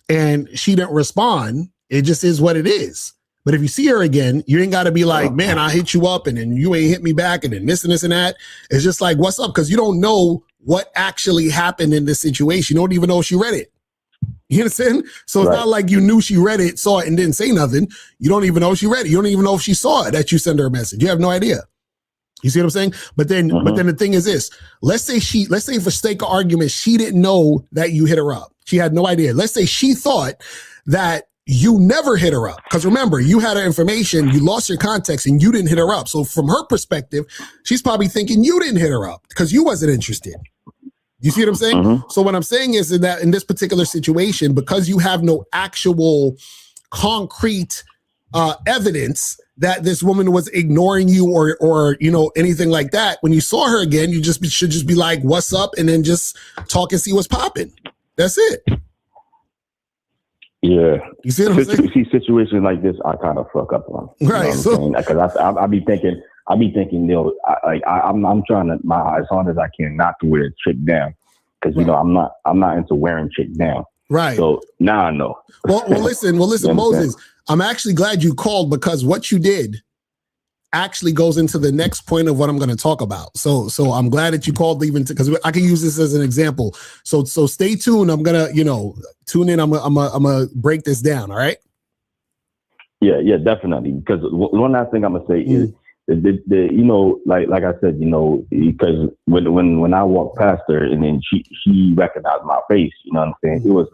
and she didn't respond, it just is what it is. But if you see her again, you ain't got to be like, man, I hit you up and then you ain't hit me back and then this and this and that. It's just like, what's up? Because you don't know what actually happened in this situation. You don't even know if she read it. You understand? So it's not like you knew she read it, saw it, and didn't say nothing. You don't even know if she read it. You don't even know if she saw it that you sent her a message. You have no idea. You see what I'm saying? But then the thing is this. Let's say for sake of argument, she didn't know that you hit her up. She had no idea. Let's say she thought that you never hit her up. Because remember, you had her information, you lost your contacts, and you didn't hit her up. So from her perspective, she's probably thinking you didn't hit her up because you wasn't interested. You see what I'm saying? So what I'm saying is that in this particular situation, because you have no actual concrete evidence that this woman was ignoring you or you know, anything like that, when you saw her again, you should just be like, what's up? And then just talk and see what's popping. That's it. Yeah. You see what I'm saying? See situations like this, I kind of fuck up on. Right. Because I be thinking, you know, I'm trying to as hard as I can not to wear a chick down, because you know I'm not into wearing chick down. Right. So now I know. Well, listen, Moses. I'm actually glad you called, because what you did actually goes into the next point of what I'm going to talk about. So I'm glad that you called, even because I can use this as an example. So stay tuned. I'm gonna, you know, tune in. I'm gonna break this down. All right. Yeah, definitely. Because one last thing I'm gonna say is you know, like I said, you know, because when I walked past her and then she recognized my face, you know what I'm saying? It was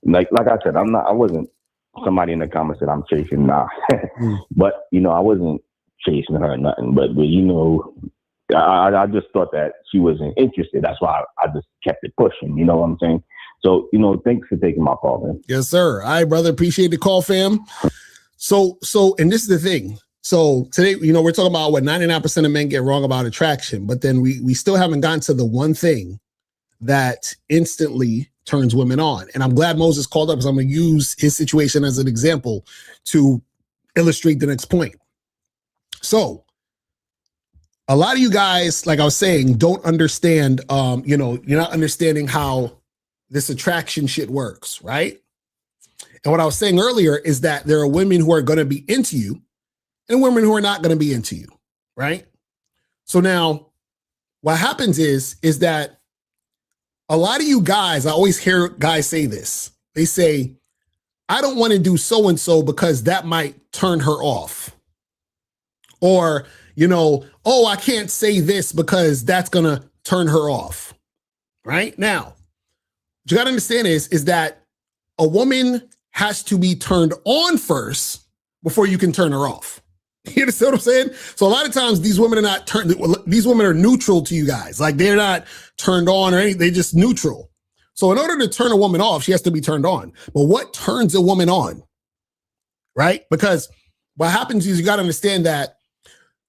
like I said, I wasn't somebody in the comments said I'm chasing, nah. But, you know, I wasn't chasing her or nothing, but you know, I just thought that she wasn't interested. That's why I just kept it pushing, you know what I'm saying? So, you know, thanks for taking my call, man. Yes, sir. All right, brother. Appreciate the call, fam. So, and this is the thing. So today, you know, we're talking about what 99% of men get wrong about attraction, but then we still haven't gotten to the one thing that instantly turns women on. And I'm glad Moses called up because I'm going to use his situation as an example to illustrate the next point. So a lot of you guys, like I was saying, don't understand, you know, you're not understanding how this attraction shit works, right? And what I was saying earlier is that there are women who are going to be into you and women who are not going to be into you, right? So now what happens is that a lot of you guys, I always hear guys say this. They say, I don't want to do so-and-so because that might turn her off. Or, you know, oh, I can't say this because that's going to turn her off, right? Now, what you got to understand is that a woman has to be turned on first before you can turn her off. You understand what I'm saying? So a lot of times these women are not turned, these women are neutral to you guys. Like they're not turned on or anything, they're just neutral. So in order to turn a woman off, she has to be turned on. But what turns a woman on, right? Because what happens is you got to understand that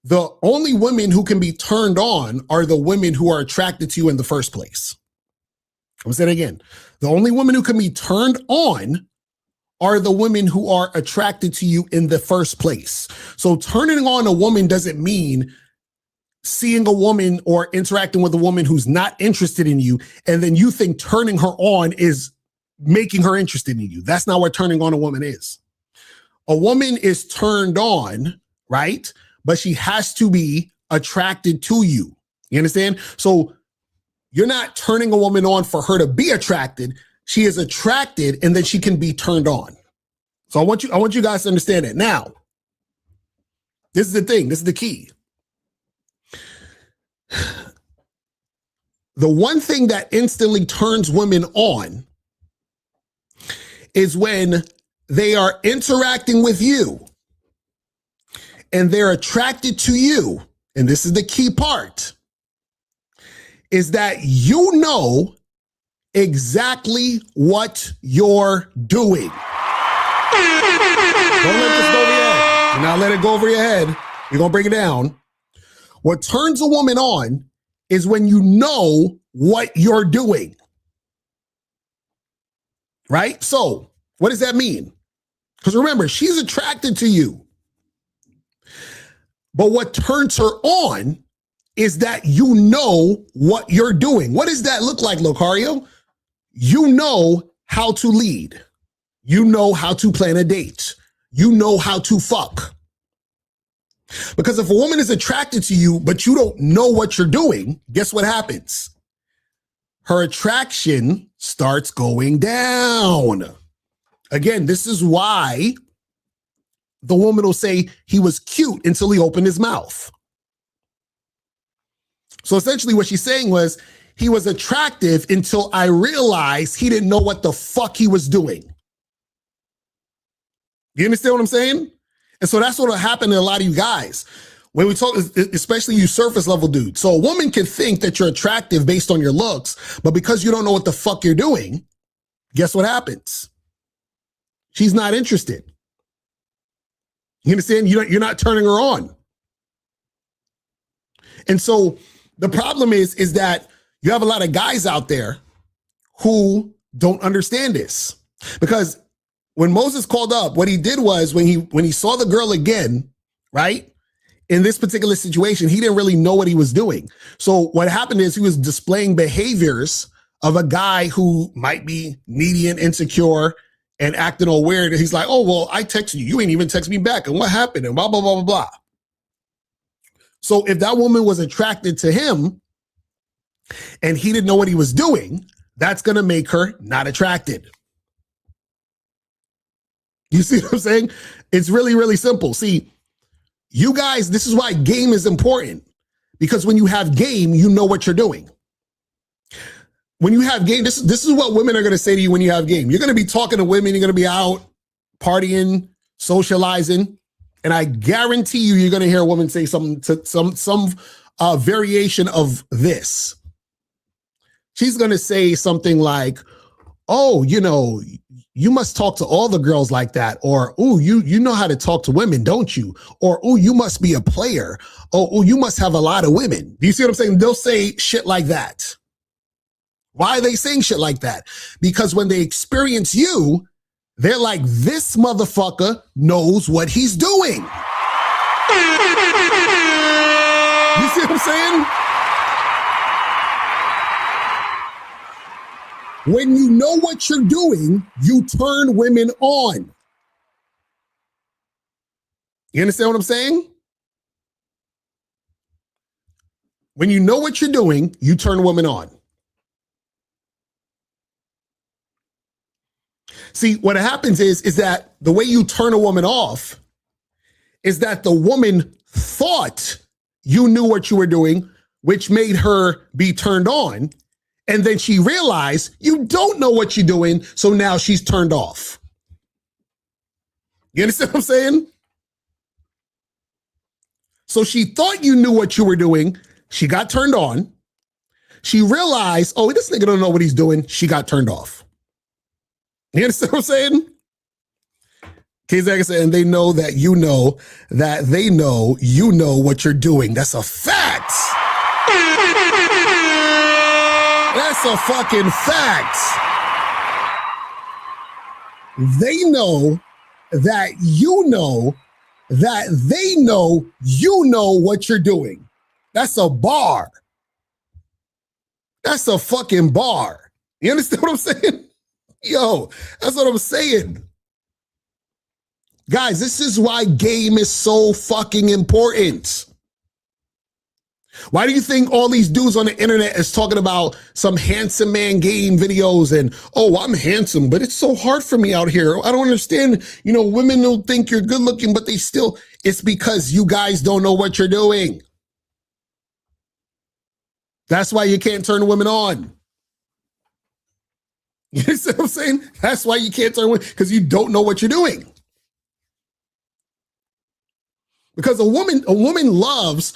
the only women who can be turned on are the women who are attracted to you in the first place. I'm saying it again. The only women who can be turned on are the women who are attracted to you in the first place. So turning on a woman doesn't mean seeing a woman or interacting with a woman who's not interested in you, and then you think turning her on is making her interested in you. That's not what turning on a woman is. A woman is turned on, right? But she has to be attracted to you. You understand? So you're not turning a woman on for her to be attracted. She is attracted and then she can be turned on. So I want you guys to understand that. Now, this is the thing. This is the key. The one thing that instantly turns women on is when they are interacting with you and they're attracted to you. And this is the key part, is that you know exactly what you're doing. Don't let this go over your head. Do not let it go over your head. You're going to break it down. What turns a woman on is when you know what you're doing. Right? So what does that mean? Because remember, she's attracted to you. But what turns her on is that you know what you're doing. What does that look like, Locario? You know how to lead. You know how to plan a date. You know how to fuck. Because if a woman is attracted to you, but you don't know what you're doing, guess what happens? Her attraction starts going down. Again, this is why the woman will say he was cute until he opened his mouth. So essentially what she's saying was, he was attractive until I realized he didn't know what the fuck he was doing. You understand what I'm saying? And so that's what will happen to a lot of you guys. When we talk, especially you surface level dudes. So a woman can think that you're attractive based on your looks, but because you don't know what the fuck you're doing, guess what happens? She's not interested. You understand? You're not turning her on. And so the problem is that you have a lot of guys out there who don't understand this. Because when Moses called up, what he did was when he saw the girl again, right? In this particular situation, he didn't really know what he was doing. So what happened is he was displaying behaviors of a guy who might be needy and insecure and acting all weird. And he's like, oh, well, I texted you. You ain't even text me back. And what happened? And blah, blah, blah, blah, blah. So if that woman was attracted to him and he didn't know what he was doing, that's going to make her not attracted. You see what I'm saying? It's really, really simple. See, You guys, this is why game is important. Because when you have game, you know what you're doing. When you have game, this is what women are going to say to you when you have game. You're going to be talking to women. You're going to be out partying, socializing. And I guarantee you're going to hear a woman say something to some variation of this. She's going to say something like, oh, you must talk to all the girls like that. Or, oh, you know how to talk to women, don't you? Or, oh, you must be a player. Oh, you must have a lot of women. Do you see what I'm saying? They'll say shit like that. Why are they saying shit like that? Because when they experience you, they're like, this motherfucker knows what he's doing. You see what I'm saying? When you know what you're doing, you turn women on. You understand what I'm saying? When you know what you're doing, you turn women on. See, what happens is that the way you turn a woman off is that the woman thought you knew what you were doing, which made her be turned on. And then she realized you don't know what you're doing, so now she's turned off. You understand what I'm saying? So she thought you knew what you were doing. She got turned on. She realized, oh, this nigga don't know what he's doing. She got turned off. You understand what I'm saying? K-Zag said, and they know that you know that they know you know what you're doing. That's a fact. That's a fucking fact. They know that you know that they know you know what you're doing. That's a bar. That's a fucking bar. You understand what I'm saying? Yo, that's what I'm saying. Guys, this is why game is so fucking important. Why do you think all these dudes on the internet is talking about some handsome man game videos and, oh, I'm handsome, but it's so hard for me out here. I don't understand. Women will think you're good looking, but it's because you guys don't know what you're doing. That's why you can't turn women on. You see what I'm saying? That's why you can't turn women, because you don't know what you're doing. Because a woman loves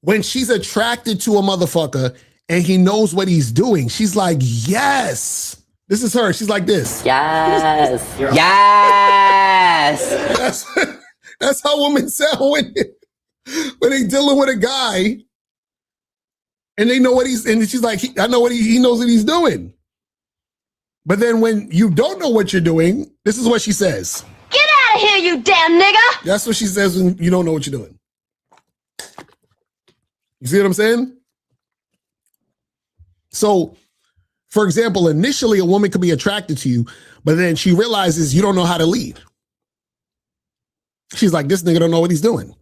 when she's attracted to a motherfucker and he knows what he's doing. She's like, yes. This is her. She's like this. Yes. Yes. That's how women sound when they dealing with a guy and they know what and she's like, I know what he knows what he's doing. But then when you don't know what you're doing, this is what she says. Get out of here, you damn nigga! That's what she says when you don't know what you're doing. You see what I'm saying? So, for example, initially a woman could be attracted to you, but then she realizes you don't know how to lead. She's like, this nigga don't know what he's doing.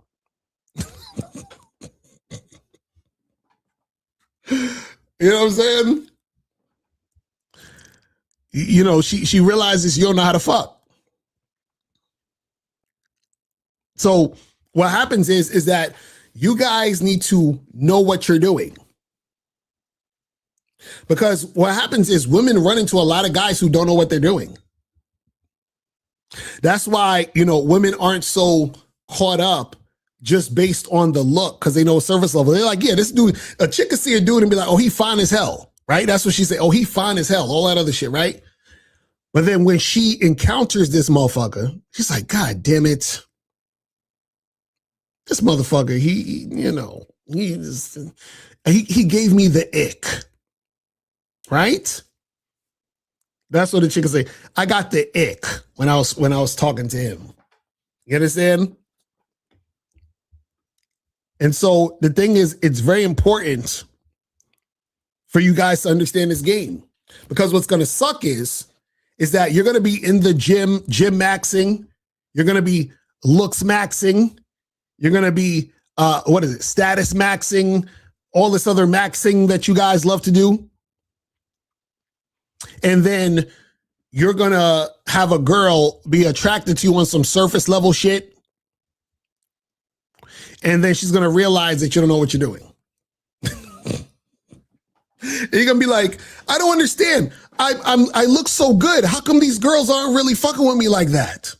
You know what I'm saying? She realizes you don't know how to fuck. So what happens is that you guys need to know what you're doing. Because what happens is women run into a lot of guys who don't know what they're doing. That's why, women aren't so caught up just based on the look, because they know surface level. They're like, yeah, this dude, a chick could see a dude and be like, oh, he fine as hell, right? That's what she said. Oh, he fine as hell, all that other shit, right? But then when she encounters this motherfucker, she's like, God damn it. This motherfucker, he gave me the ick. Right? That's what the chick say. I got the ick when I was talking to him. You understand? And so the thing is, it's very important for you guys to understand this game. Because what's gonna suck is that you're gonna be in the gym maxing, you're gonna be looks maxing, you're gonna be status maxing, all this other maxing that you guys love to do. And then you're gonna have a girl be attracted to you on some surface level shit. And then she's going to realize that you don't know what you're doing. And you're going to be like, I don't understand. I look so good. How come these girls aren't really fucking with me like that?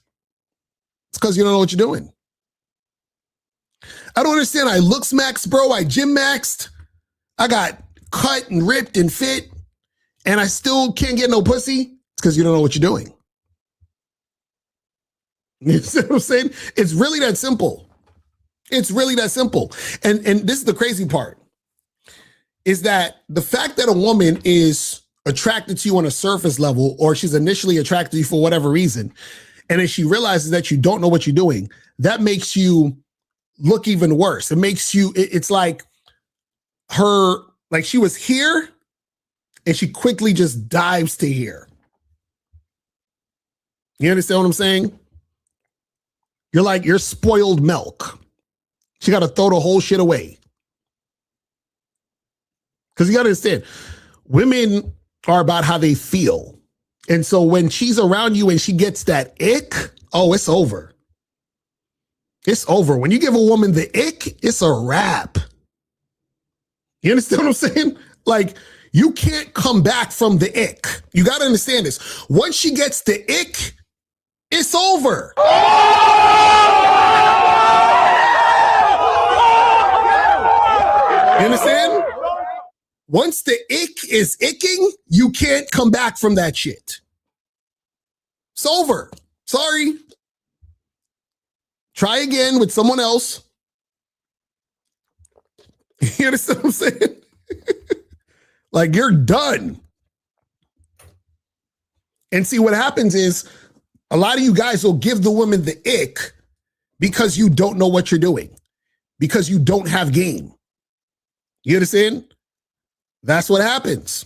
It's because you don't know what you're doing. I don't understand. I looks maxed, bro. I gym maxed. I got cut and ripped and fit. And I still can't get no pussy. It's because you don't know what you're doing. You see what I'm saying? It's really that simple. It's really that simple. And this is the crazy part. Is that the fact that a woman is attracted to you on a surface level, or she's initially attracted to you for whatever reason, and then she realizes that you don't know what you're doing, that makes you look even worse. It makes you, it's like her, like she was here and she quickly just dives to here. You understand what I'm saying? You're like, you're spoiled milk. She got to throw the whole shit away. Because you got to understand, women are about how they feel. And so when she's around you and she gets that ick, oh, it's over. It's over. When you give a woman the ick, it's a wrap. You understand what I'm saying? Like, you can't come back from the ick. You got to understand this. Once she gets the ick, it's over. You understand? Once the ick is icking, you can't come back from that shit. It's over. Sorry. Try again with someone else. You understand what I'm saying? Like, you're done. And see, what happens is a lot of you guys will give the woman the ick because you don't know what you're doing, because you don't have game. You understand? That's what happens.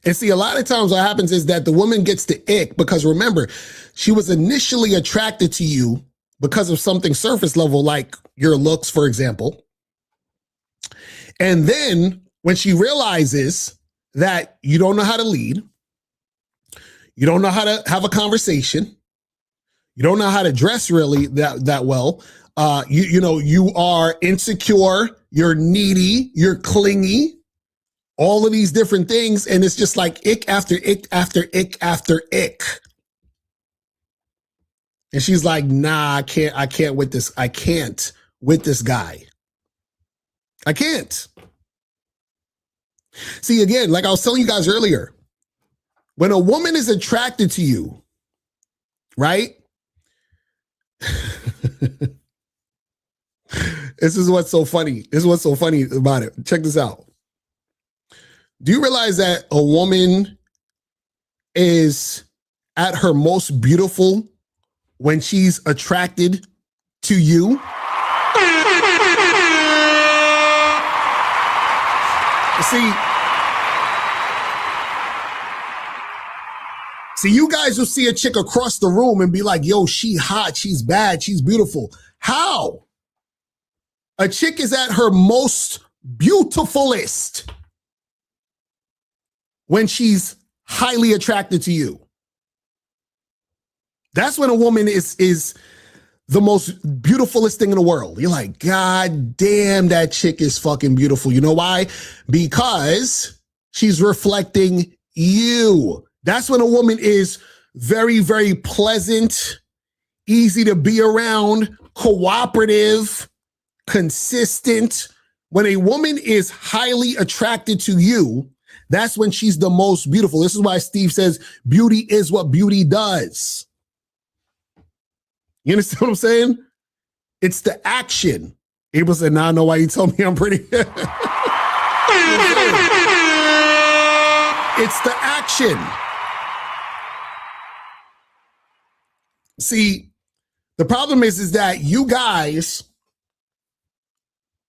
And see, a lot of times what happens is that the woman gets the ick because, remember, she was initially attracted to you because of something surface level, like your looks, for example. And then when she realizes that you don't know how to lead, you don't know how to have a conversation, you don't know how to dress really that well, you know, you are insecure, you're needy, you're clingy, all of these different things. And it's just like ick after ick after ick after ick. And she's like, nah, I can't with this. I can't with this guy. I can't. See, again, like I was telling you guys earlier, when a woman is attracted to you, right? This is what's so funny. This is what's so funny about it. Check this out. Do you realize that a woman is at her most beautiful when she's attracted to you? See, you guys will see a chick across the room and be like, yo, she hot, she's bad, she's beautiful. How? A chick is at her most beautifulest when she's highly attracted to you. That's when a woman is the most beautifulest thing in the world. You're like, God damn, that chick is fucking beautiful. You know why? Because she's reflecting you. That's when a woman is very, very pleasant, easy to be around, cooperative, consistent. When a woman is highly attracted to you, that's when she's the most beautiful. This is why Steve says beauty is what beauty does. You understand what I'm saying? It's the action. Abel said, nah, I know why you told me I'm pretty. It's the action. See, the problem is that you guys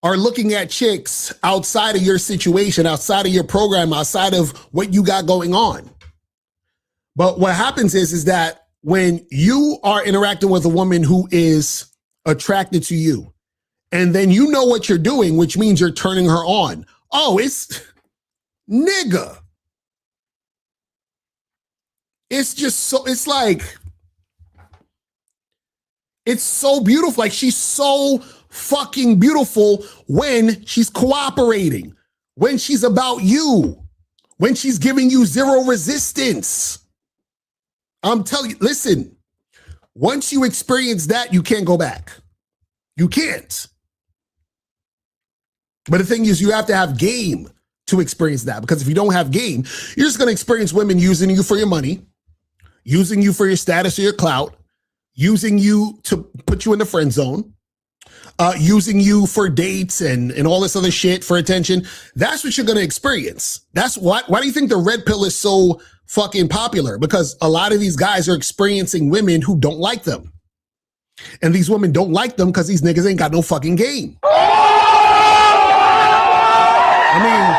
are looking at chicks outside of your situation, outside of your program, outside of what you got going on. But what happens is that when you are interacting with a woman who is attracted to you, and then you know what you're doing, which means you're turning her on. Oh, it's nigga. It's just so, it's like It's so beautiful. Like, she's so fucking beautiful when she's cooperating, when she's about you, when she's giving you zero resistance. I'm telling you, listen, once you experience that, you can't go back. You can't. But the thing is, you have to have game to experience that, because if you don't have game, you're just going to experience women using you for your money, using you for your status or your clout, using you to put you in the friend zone, using you for dates and all this other shit for attention. That's what you're going to experience. That's why do you think the red pill is so fucking popular? Because a lot of these guys are experiencing women who don't like them. And these women don't like them because these niggas ain't got no fucking game. I mean,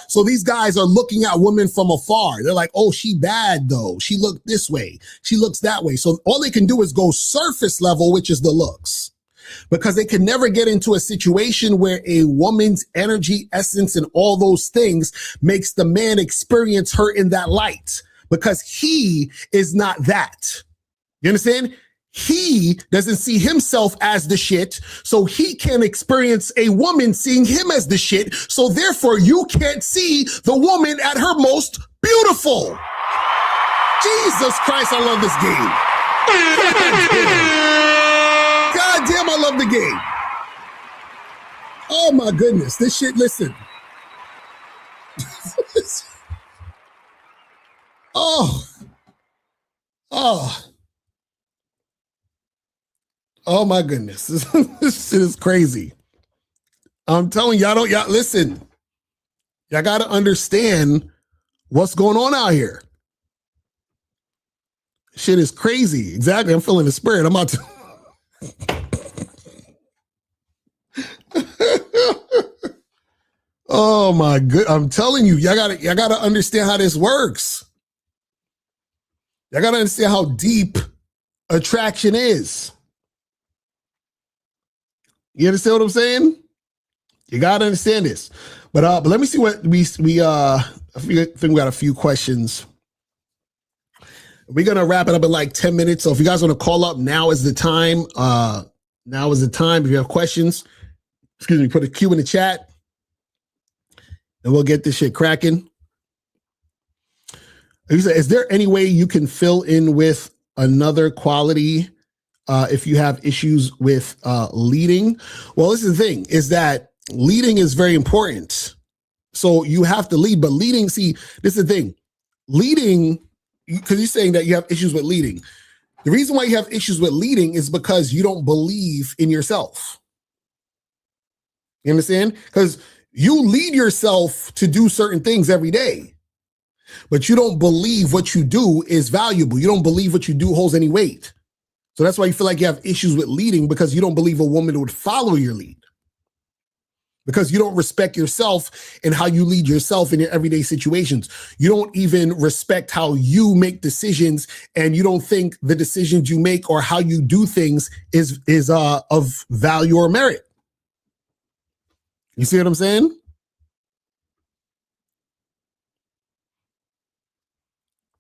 so these guys are looking at women from afar. They're like, oh, she bad though. She looked this way. She looks that way. So all they can do is go surface level, which is the looks, because they can never get into a situation where a woman's energy, essence, and all those things makes the man experience her in that light, because he is not that. You understand? He doesn't see himself as the shit, so he can't experience a woman seeing him as the shit, so therefore you can't see the woman at her most beautiful. Jesus Christ, I love this game. God damn, I love the game. Oh my goodness, this shit, listen. Oh my goodness. This shit is crazy. I'm telling y'all, listen. Y'all got to understand what's going on out here. Shit is crazy. Exactly. I'm feeling the spirit. I'm about to. Oh my good. I'm telling you, y'all gotta understand how this works. Y'all gotta understand how deep attraction is. You understand what I'm saying? You gotta understand this. But let me see what I think we got a few questions. We're gonna wrap it up in like 10 minutes. So if you guys want to call up, now is the time. Now is the time. If you have questions, put a Q in the chat, and we'll get this shit cracking. Is there any way you can fill in with another quality if you have issues with leading? Well, this is the thing, is that leading is very important. So you have to lead, but leading, see, this is the thing. Leading, because you're saying that you have issues with leading. The reason why you have issues with leading is because you don't believe in yourself. You understand? Because you lead yourself to do certain things every day, but you don't believe what you do is valuable. You don't believe what you do holds any weight. So that's why you feel like you have issues with leading, because you don't believe a woman would follow your lead. Because you don't respect yourself and how you lead yourself in your everyday situations. You don't even respect how you make decisions, and you don't think the decisions you make or how you do things is of value or merit. You see what I'm saying?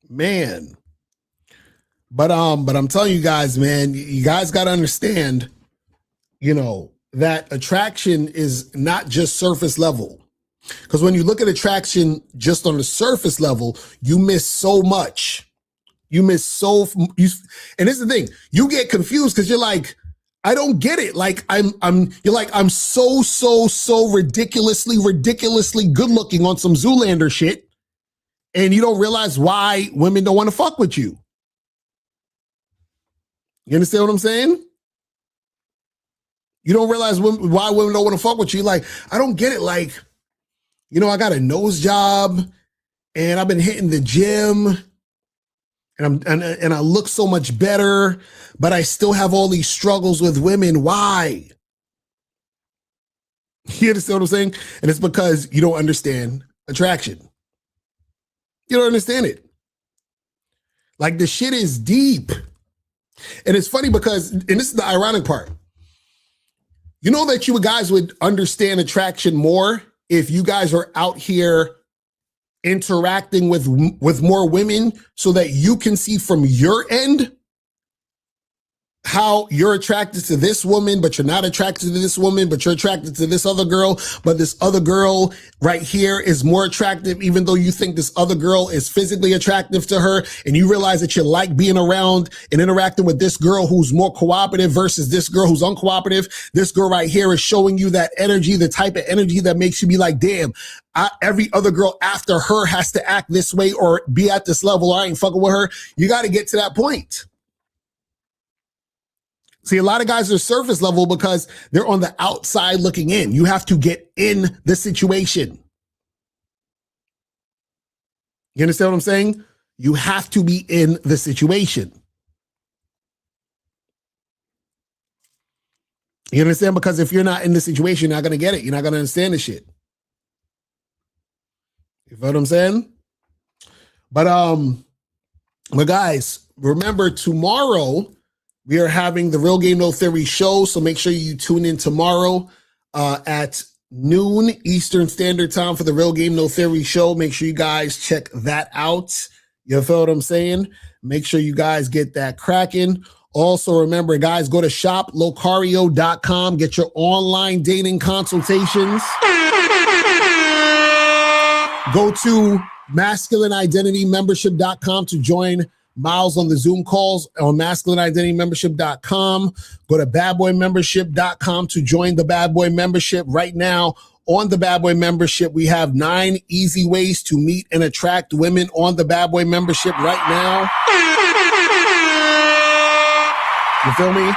Man. But I'm telling you guys, man, you guys got to understand, that attraction is not just surface level. Because when you look at attraction just on the surface level, you miss so much. And this is the thing, you get confused because you're like, I don't get it. Like you're like, I'm so ridiculously good looking on some Zoolander shit. And you don't realize why women don't want to fuck with you. You understand what I'm saying? You don't realize why women don't want to fuck with you. Like, I don't get it. Like, I got a nose job and I've been hitting the gym and I look so much better, but I still have all these struggles with women. Why? You understand what I'm saying? And it's because you don't understand attraction. You don't understand it. Like, the shit is deep. And it's funny because, and this is the ironic part, you know that you guys would understand attraction more if you guys are out here interacting with more women so that you can see from your end how you're attracted to this woman, but you're not attracted to this woman, but you're attracted to this other girl, but this other girl right here is more attractive, even though you think this other girl is physically attractive to her, and you realize that you like being around and interacting with this girl who's more cooperative versus this girl who's uncooperative. This girl right here is showing you that energy, the type of energy that makes you be like, damn, every other girl after her has to act this way or be at this level, or I ain't fucking with her. You got to get to that point. See, a lot of guys are surface level because they're on the outside looking in. You have to get in the situation. You understand what I'm saying? You have to be in the situation. You understand? Because if you're not in the situation, you're not going to get it. You're not going to understand the shit. You feel what I'm saying? But guys, remember tomorrow, we are having the Real Game No Theory show, so make sure you tune in tomorrow at noon Eastern Standard Time for the Real Game No Theory show. Make sure you guys check that out. You feel what I'm saying? Make sure you guys get that cracking. Also, remember, guys, go to shoplocario.com. Get your online dating consultations. Go to masculineidentitymembership.com to join Miles on the Zoom calls on masculineidentitymembership.com. Go to badboymembership.com to join the Bad Boy membership. Right now, on the Bad Boy membership, we have 9 easy ways to meet and attract women on the Bad Boy membership right now. You feel me?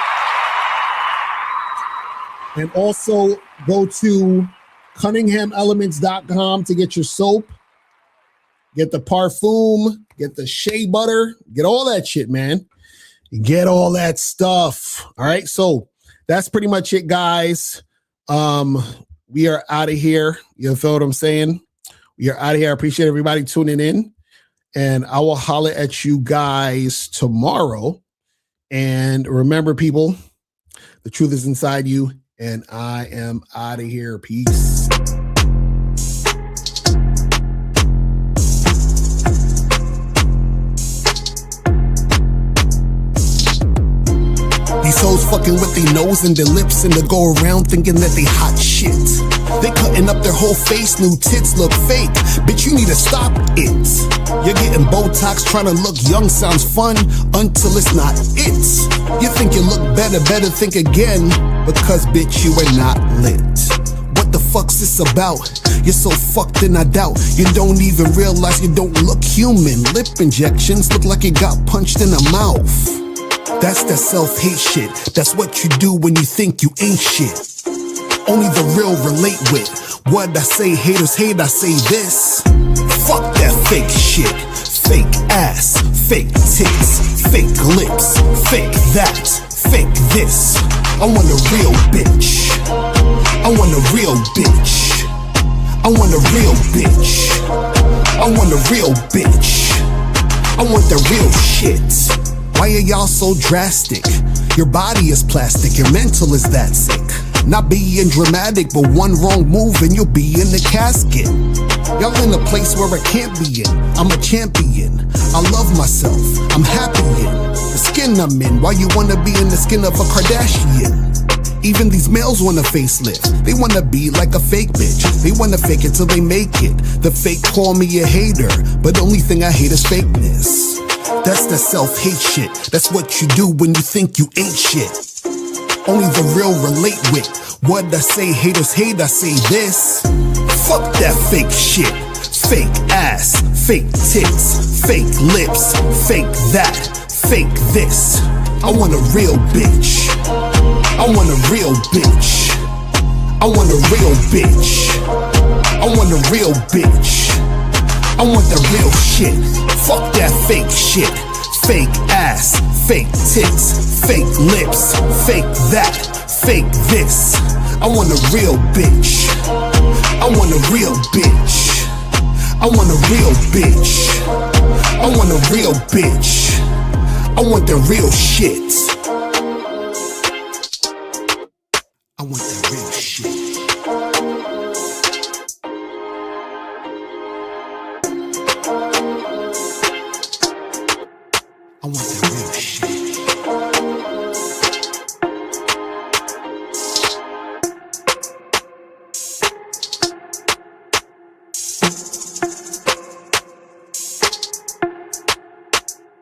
And also go to CunninghamElements.com to get your soap, get the parfum, get the shea butter, get all that shit, man. Get all that stuff. All right. So that's pretty much it, guys. We are out of here. You feel what I'm saying? We are out of here. I appreciate everybody tuning in. And I will holler at you guys tomorrow. And remember, people, the truth is inside you. And I am out of here. Peace. These hoes fucking with their nose and their lips and they go around thinking that they hot shit. They cutting up their whole face, new tits look fake. Bitch, you need to stop it. You're getting Botox, trying to look young sounds fun until it's not it. You think you look better think again, because bitch, you are not lit. What the fuck's this about? You're so fucked and I doubt you don't even realize you don't look human. Lip injections look like you got punched in the mouth. That's that self-hate shit. That's what you do when you think you ain't shit. Only the real relate with. What I say, haters hate, I say this. Fuck that fake shit. Fake ass, fake tits, fake lips, fake that, fake this. I want a real bitch. I want a real bitch. I want a real bitch. I want a real bitch. I want the real shit. Why are y'all so drastic? Your body is plastic, your mental is that sick. Not being dramatic, but one wrong move and you'll be in the casket. Y'all in a place where I can't be in. I'm a champion. I love myself. I'm happy in the skin I'm in. Why you wanna be in the skin of a Kardashian? Even these males want a facelift. They want to be like a fake bitch. They want to fake it till they make it. The fake call me a hater, but the only thing I hate is fakeness. That's the self-hate shit. That's what you do when you think you ain't shit. Only the real relate with. What I say, haters hate, I say this. Fuck that fake shit. Fake ass, fake tits, fake lips, fake that, fake this. I want a real bitch. I want a real bitch. I want a real bitch. I want a real bitch. I want the real shit. Fuck that fake shit. Fake ass, fake tits, fake lips, fake that, fake this. I want a real bitch. I want a real bitch. I want a real bitch. I want a real bitch. I want the real shit. I want the real shit.